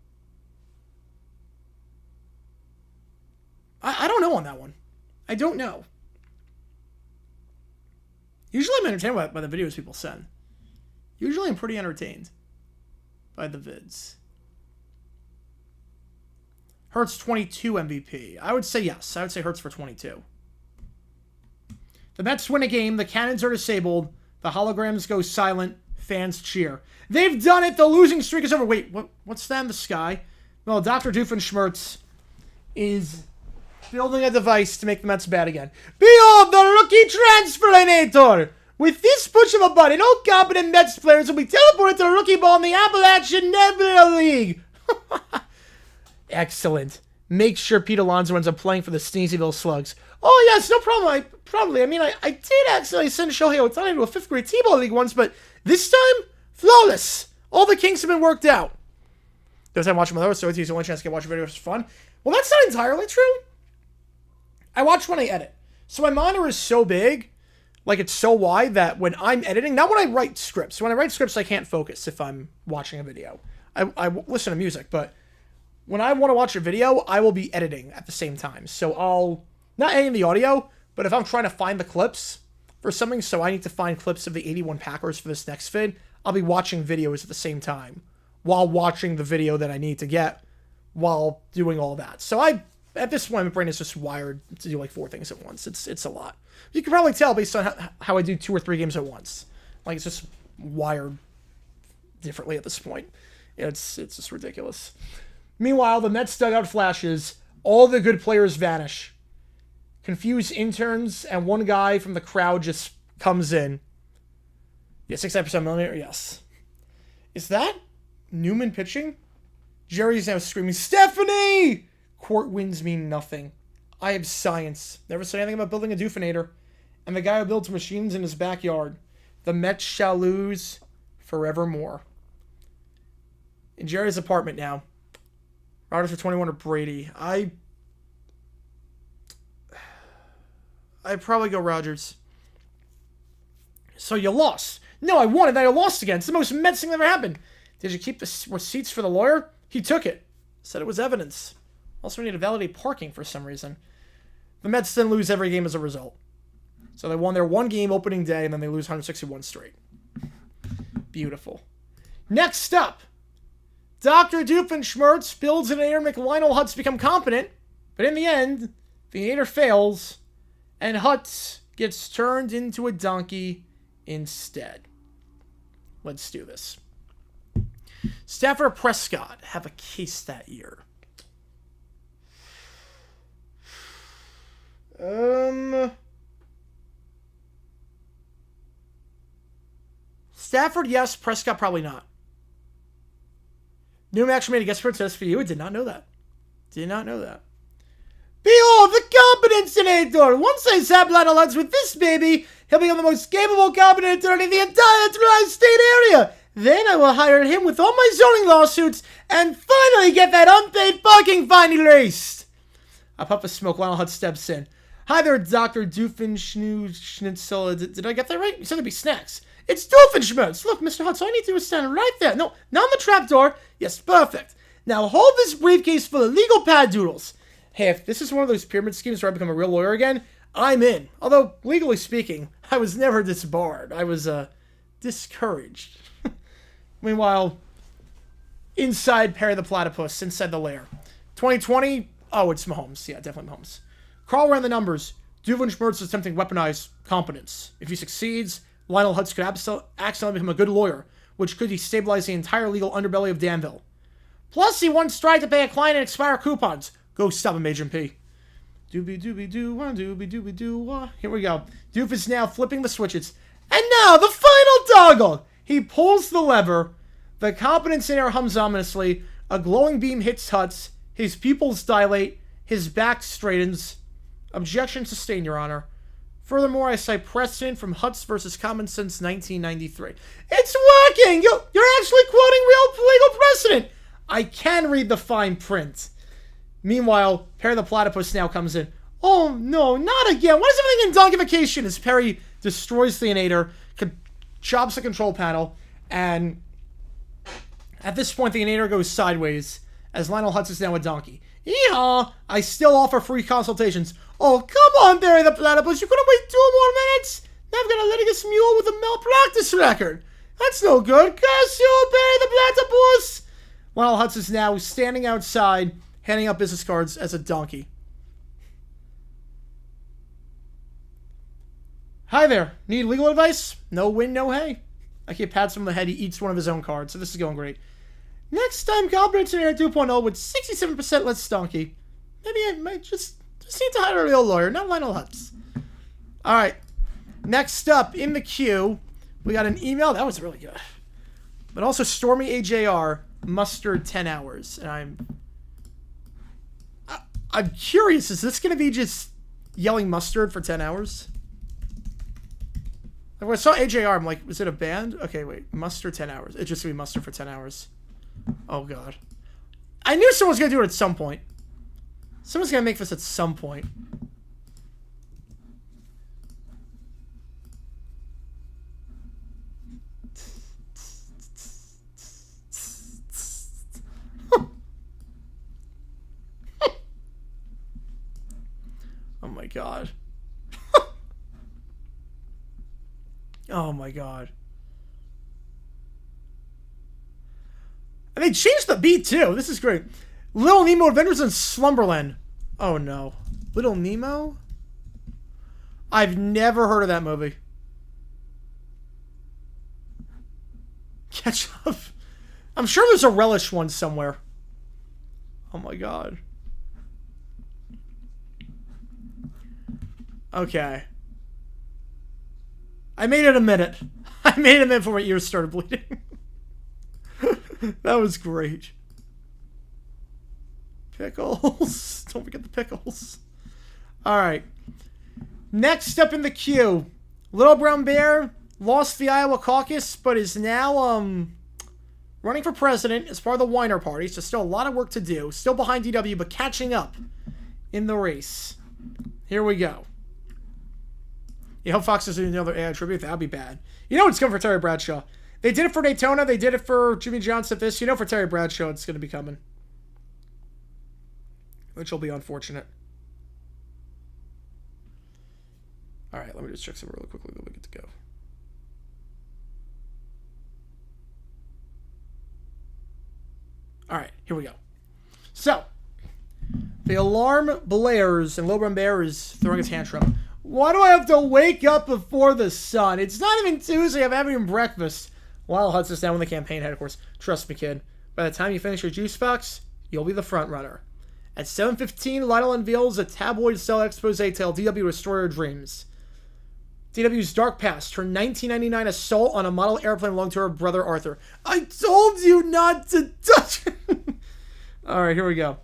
I don't know on that one. I don't know. Usually I'm entertained by the videos people send. Usually I'm pretty entertained by the vids. Hurts 22 MVP. I would say yes. I would say Hurts for 22. The Mets win a game. The cannons are disabled. The holograms go silent. Fans cheer. They've done it. The losing streak is over. Wait, what's that in the sky? Well, Dr. Doofenshmirtz is building a device to make the Mets bad again. Behold the rookie transferinator! With this push of a button, all competent Mets players will be teleported to the rookie ball in the Appalachian Nebula League. Excellent. Make sure Pete Alonso ends up playing for the Sneezyville Slugs. Oh, yes, no problem. I did accidentally send Shohei Ohtani to a 5th grade T-ball league once, but this time, flawless. All the kinks have been worked out. Those time watching my other, so it's the only chance to get watch videos for fun. Well, that's not entirely true. I watch when I edit. So my monitor is so big, like it's so wide that when I'm editing, not when I write scripts. When I write scripts, I can't focus if I'm watching a video. I listen to music, but when I want to watch a video, I will be editing at the same time. So I'll, not editing the audio, but if I'm trying to find the clips for something, so I need to find clips of the 81 Packers for this next vid, I'll be watching videos at the same time while watching the video that I need to get while doing all that. So at this point, my brain is just wired to do like 4 things at once. It's a lot. You can probably tell based on how I do 2 or 3 games at once. Like, it's just wired differently at this point. It's just ridiculous. Meanwhile, the Mets dugout flashes. All the good players vanish. Confused interns and one guy from the crowd just comes in. Yeah, 69% millimeter, yes. Is that Newman pitching? Jerry's now screaming, Stephanie! Court wins mean nothing. I have science. Never said anything about building a doofinator. And the guy who builds machines in his backyard. The Mets shall lose forevermore. In Jerry's apartment now. Rodgers for 21 or Brady. I'd probably go Rodgers. So you lost. No, I won, and then I lost again. It's the most Mets thing that ever happened. Did you keep the receipts for the lawyer? He took it. Said it was evidence. Also, we need to validate parking for some reason. The Mets then lose every game as a result. So they won their 1 game opening day, and then they lose 161 straight. Beautiful. Next up, Dr. Doofenshmirtz builds an Nader to make Lionel Hutz become competent, but in the end, the Nader fails, and Hutz gets turned into a donkey instead. Let's do this. Stafford Prescott have a case that year. Stafford, yes. Prescott, probably not. Newman actually made a guest appearance for you. I did not know that. Did not know that. Behold, the competence senator! Once I zap Lionel Hutz with this baby, he'll become the most capable, competent attorney in the entire tri-state area. Then I will hire him with all my zoning lawsuits and finally get that unpaid parking fine erased. A puff of smoke, Lionel Hutz steps in. Hi there, Dr. Doofenschnitzel. Did I get that right? You said there'd be snacks. It's Doofenshmirtz. Look, Mr. Hutz, all I need to do is stand right there. No, not on the trapdoor. Yes, perfect. Now hold this briefcase full of legal pad doodles. Hey, if this is one of those pyramid schemes where I become a real lawyer again, I'm in. Although, legally speaking, I was never disbarred. I was, discouraged. Meanwhile, inside Perry the Platypus, inside the lair. 2020, oh, it's Mahomes. Yeah, definitely Mahomes. Carl ran the numbers. Doofenshmirtz is attempting weaponized competence. If he succeeds, Lionel Hutz could accidentally become a good lawyer, which could destabilize the entire legal underbelly of Danville. Plus, he once tried to pay a client and expire coupons. Go stop him, Agent P. Doobie doobie doo wah, doobie doobie doo wah. Here we go. Doof is now flipping the switches. And now the final toggle! He pulls the lever. The competence in air hums ominously. A glowing beam hits Huts. His pupils dilate. His back straightens. Objection sustained, Your Honor. Furthermore, I cite precedent from Huts versus Common Sense 1993. It's working! You're actually quoting real legal precedent! I can read the fine print. Meanwhile, Perry the Platypus now comes in. Oh no, not again! What is everything in doggification? As Perry destroys the Inator, chops the control panel, and at this point the Inator goes sideways, as Lionel Hutz is now a donkey. Yeehaw! I still offer free consultations. Oh, come on, Perry the Platypus, you couldn't wait 2 more minutes? Now I've got a litigious mule with a malpractice record. That's no good. Curse you, Perry the Platypus! Lionel Hutz is now standing outside, handing out business cards as a donkey. Hi there. Need legal advice? No win, no hay. I keep pats him on the head. He eats one of his own cards, so this is going great. Next time, Competence in Air 2.0 with 67% less donkey. Maybe I might just need to hire a real lawyer, not Lionel Hutz. Alright. Next up, in the queue, we got an email. That was really good. But also, Stormy AJR, mustard 10 hours. And I'm curious, is this going to be just yelling mustard for 10 hours? When I saw AJR, I'm like, was it a band? Okay, wait. Mustard 10 hours. It's just going to be mustard for 10 hours. Oh, God. I knew someone was going to do it at some point. Someone's going to make this at some point. Oh, my God. Oh my God. And they changed the beat too. This is great. Little Nemo Adventures in Slumberland. Oh no. Little Nemo? I've never heard of that movie. Catch up. I'm sure there's a Relish one somewhere. Oh my God. Okay. I made it a minute. I made it a minute before my ears started bleeding. That was great. Pickles. Don't forget the pickles. Alright. Next up in the queue. Little Brown Bear lost the Iowa caucus, but is now running for president as part of the Weiner Party. So still a lot of work to do. Still behind DW, but catching up in the race. Here we go. You hope Fox doesn't do another AI tribute. That'd be bad. You know it's coming for Terry Bradshaw. They did it for Daytona. They did it for Jimmy Johnson. This, you know, for Terry Bradshaw, it's going to be coming. Which will be unfortunate. All right, let me just check something really quickly. Then we get to go. All right, here we go. So, the alarm blares and Little Brown Bear is throwing a tantrum. Why do I have to wake up before the sun? It's not even Tuesday. I'm having breakfast. Lyle Hutz is down in the campaign headquarters. Trust me, kid. By the time you finish your juice box, you'll be the front runner. At 7:15, Lionel unveils a tabloid-style expose to help DW restore your dreams. DW's dark past, her 1999 assault on a model airplane belonging to her brother Arthur. I told you not to touch it! Alright, here we go.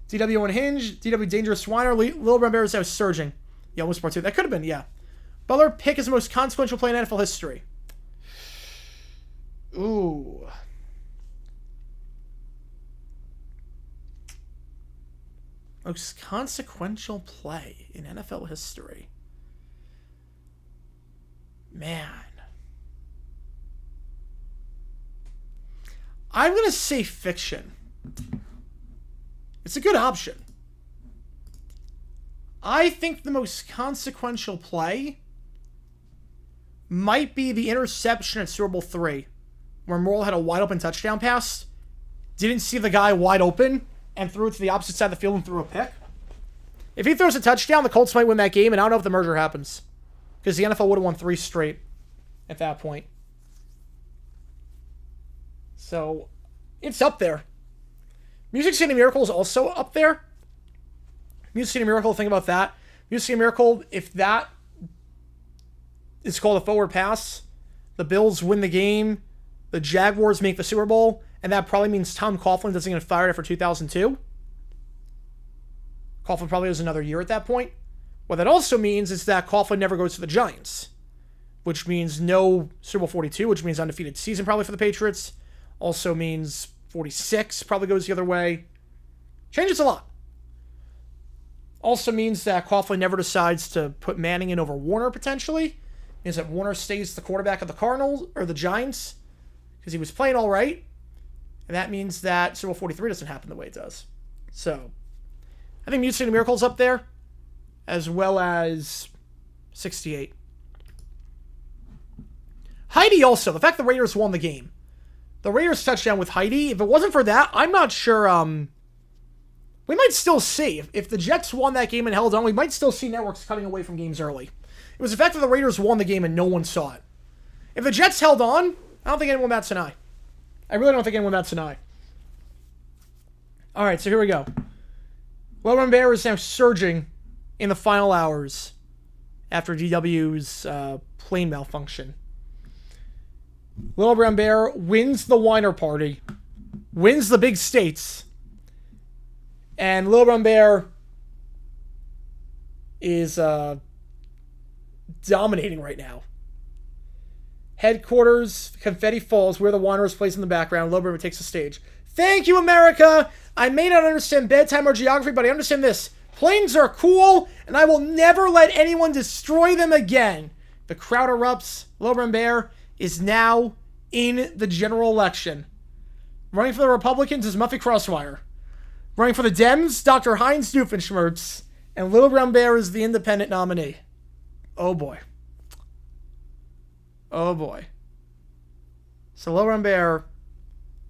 DW unhinged, DW dangerous swiner, Little Brown Bear is now surging. Yeah, almost part 2. That could have been, yeah. Butler pick is the most consequential play in NFL history. Ooh. Most consequential play in NFL history. Man. I'm going to say fiction. It's a good option. I think the most consequential play might be the interception at Super Bowl III, where Morrill had a wide open touchdown pass, didn't see the guy wide open, and threw it to the opposite side of the field and threw a pick. If he throws a touchdown, the Colts might win that game, and I don't know if the merger happens. Because the NFL would have won 3 straight at that point. So, it's up there. Music City Miracle is also up there. Music City Miracle, think about that. Music City Miracle, if that is called a forward pass, the Bills win the game, the Jaguars make the Super Bowl, and that probably means Tom Coughlin doesn't get fired after 2002. Coughlin probably has another year at that point. What that also means is that Coughlin never goes to the Giants, which means no Super Bowl 42, which means undefeated season probably for the Patriots. Also means 46 probably goes the other way. Changes a lot. Also means that Coughlin never decides to put Manning in over Warner potentially. Means that Warner stays the quarterback of the Cardinals or the Giants because he was playing all right. And that means that Super Bowl 43 doesn't happen the way it does. So, I think Music City Miracle's up there, as well as 68. Heidi also. The fact the Raiders won the game. The Raiders touchdown with Heidi. If it wasn't for that, I'm not sure. We might still see. If the Jets won that game and held on, we might still see networks cutting away from games early. It was the fact that the Raiders won the game and no one saw it. If the Jets held on, I don't think anyone bats an eye. I really don't think anyone bats an eye. All right, so here we go. Little Brown Bear is now surging in the final hours after DW's plane malfunction. Little Brown Bear wins the Weiner Party, wins the big states, and Little Brown Bear is dominating right now. Headquarters, confetti falls, where the Weiner is placed in the background. Little Brown Bear takes the stage. Thank you, America! I may not understand bedtime or geography, but I understand this. Planes are cool, and I will never let anyone destroy them again. The crowd erupts. Little Brown Bear is now in the general election. Running for the Republicans is Muffy Crosswire. Running for the Dems, Dr. Heinz Doofenshmirtz. And Little Brown Bear is the independent nominee. Oh boy. Oh boy. So Little Brown Bear,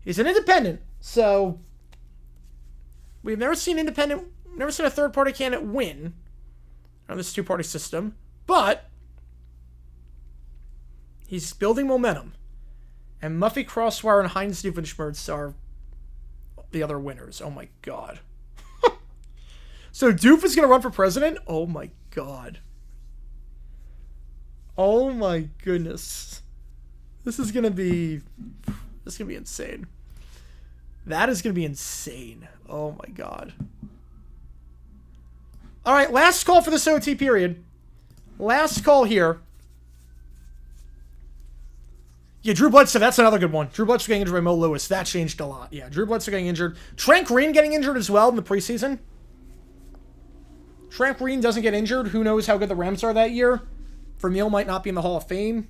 he's an independent. So we've never seen a third-party candidate win on this two-party system. But he's building momentum. And Muffy Crosswire and Heinz Doofenshmirtz are the other winners. Oh my god. So Doof is going to run for president? Oh my god. Oh my goodness. This is going to be insane. That is going to be insane. Oh my god. All right, last call for this OT period. Last call here. Yeah, Drew Bledsoe, that's another good one. Drew Bledsoe getting injured by Mo Lewis. That changed a lot. Yeah, Drew Bledsoe getting injured. Trent Green getting injured as well in the preseason. Trent Green doesn't get injured. Who knows how good the Rams are that year. Vermeil might not be in the Hall of Fame.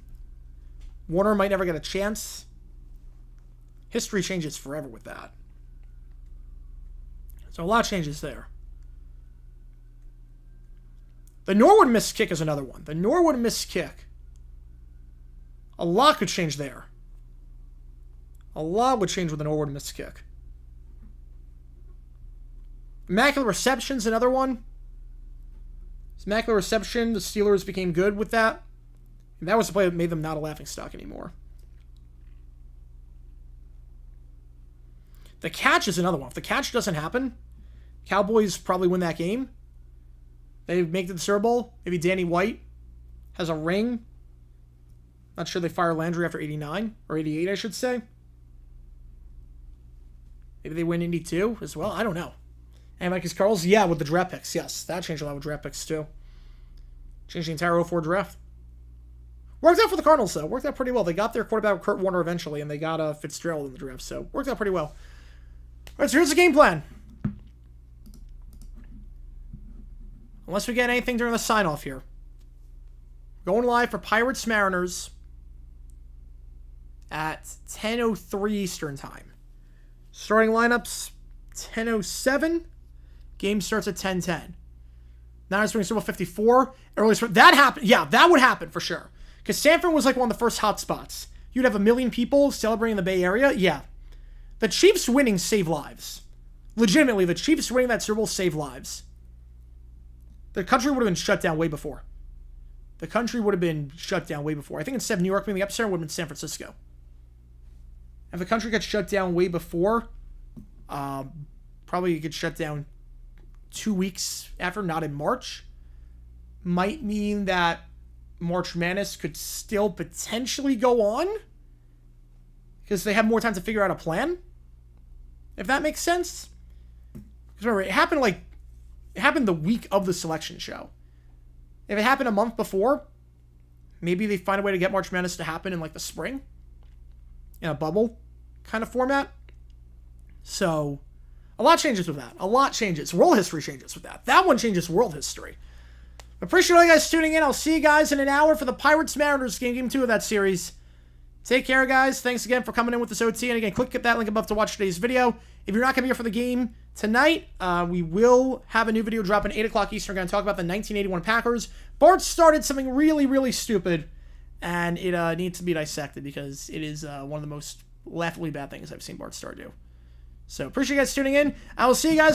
Warner might never get a chance. History changes forever with that. So a lot changes there. The Norwood missed kick is another one. The Norwood missed kick. A lot could change there. A lot would change with an Norwood missed kick. Immaculate Reception's another one. Immaculate Reception, the Steelers became good with that. And that was the play that made them not a laughingstock anymore. The catch is another one. If the catch doesn't happen, Cowboys probably win that game. They make it to the Super Bowl. Maybe Danny White has a ring. Not sure they fire Landry after 89, or 88, I should say. Maybe they win 82 as well. I don't know. And Marcus Carls, yeah, with the draft picks. Yes, that changed a lot with draft picks, too. Changed the entire 04 draft. Worked out for the Cardinals, though. Worked out pretty well. They got their quarterback, Kurt Warner, eventually, and they got Fitzgerald in the draft, so worked out pretty well. All right, so here's the game plan. Unless we get anything during the sign-off here. Going live for Pirates Mariners at 10:03 Eastern Time. Starting lineups, 10:07. Game starts at 10:10. Niners bring Super Bowl 54. That happened. Yeah, that would happen for sure. Because Sanford was like one of the first hot spots. You'd have 1 million people celebrating in the Bay Area. Yeah. The Chiefs winning save lives. Legitimately, the Chiefs winning that Super Bowl save lives. The country would have been shut down way before. I think instead of New York being the epicenter, it would have been San Francisco. If the country got shut down way before, probably it could shut down 2 weeks after, not in March, might mean that March Madness could still potentially go on because they have more time to figure out a plan, if that makes sense. Because remember, it happened the week of the selection show. If it happened a month before, maybe they find a way to get March Madness to happen in like the spring in a bubble kind of format. So a lot changes with that. A lot changes. World history changes with that. That one changes world history. Appreciate all you guys tuning in. I'll see you guys in an hour for the Pirates-Mariners game 2 of that series. Take care, guys. Thanks again for coming in with this OT. And again, click that link above to watch today's video. If you're not going to be here for the game tonight, we will have a new video dropping 8 o'clock Eastern. We're going to talk about the 1981 Packers. Bart started something really, really stupid, and it needs to be dissected because it is one of the most laughably bad things I've seen Bart Starr do. So appreciate you guys tuning in. I will see you guys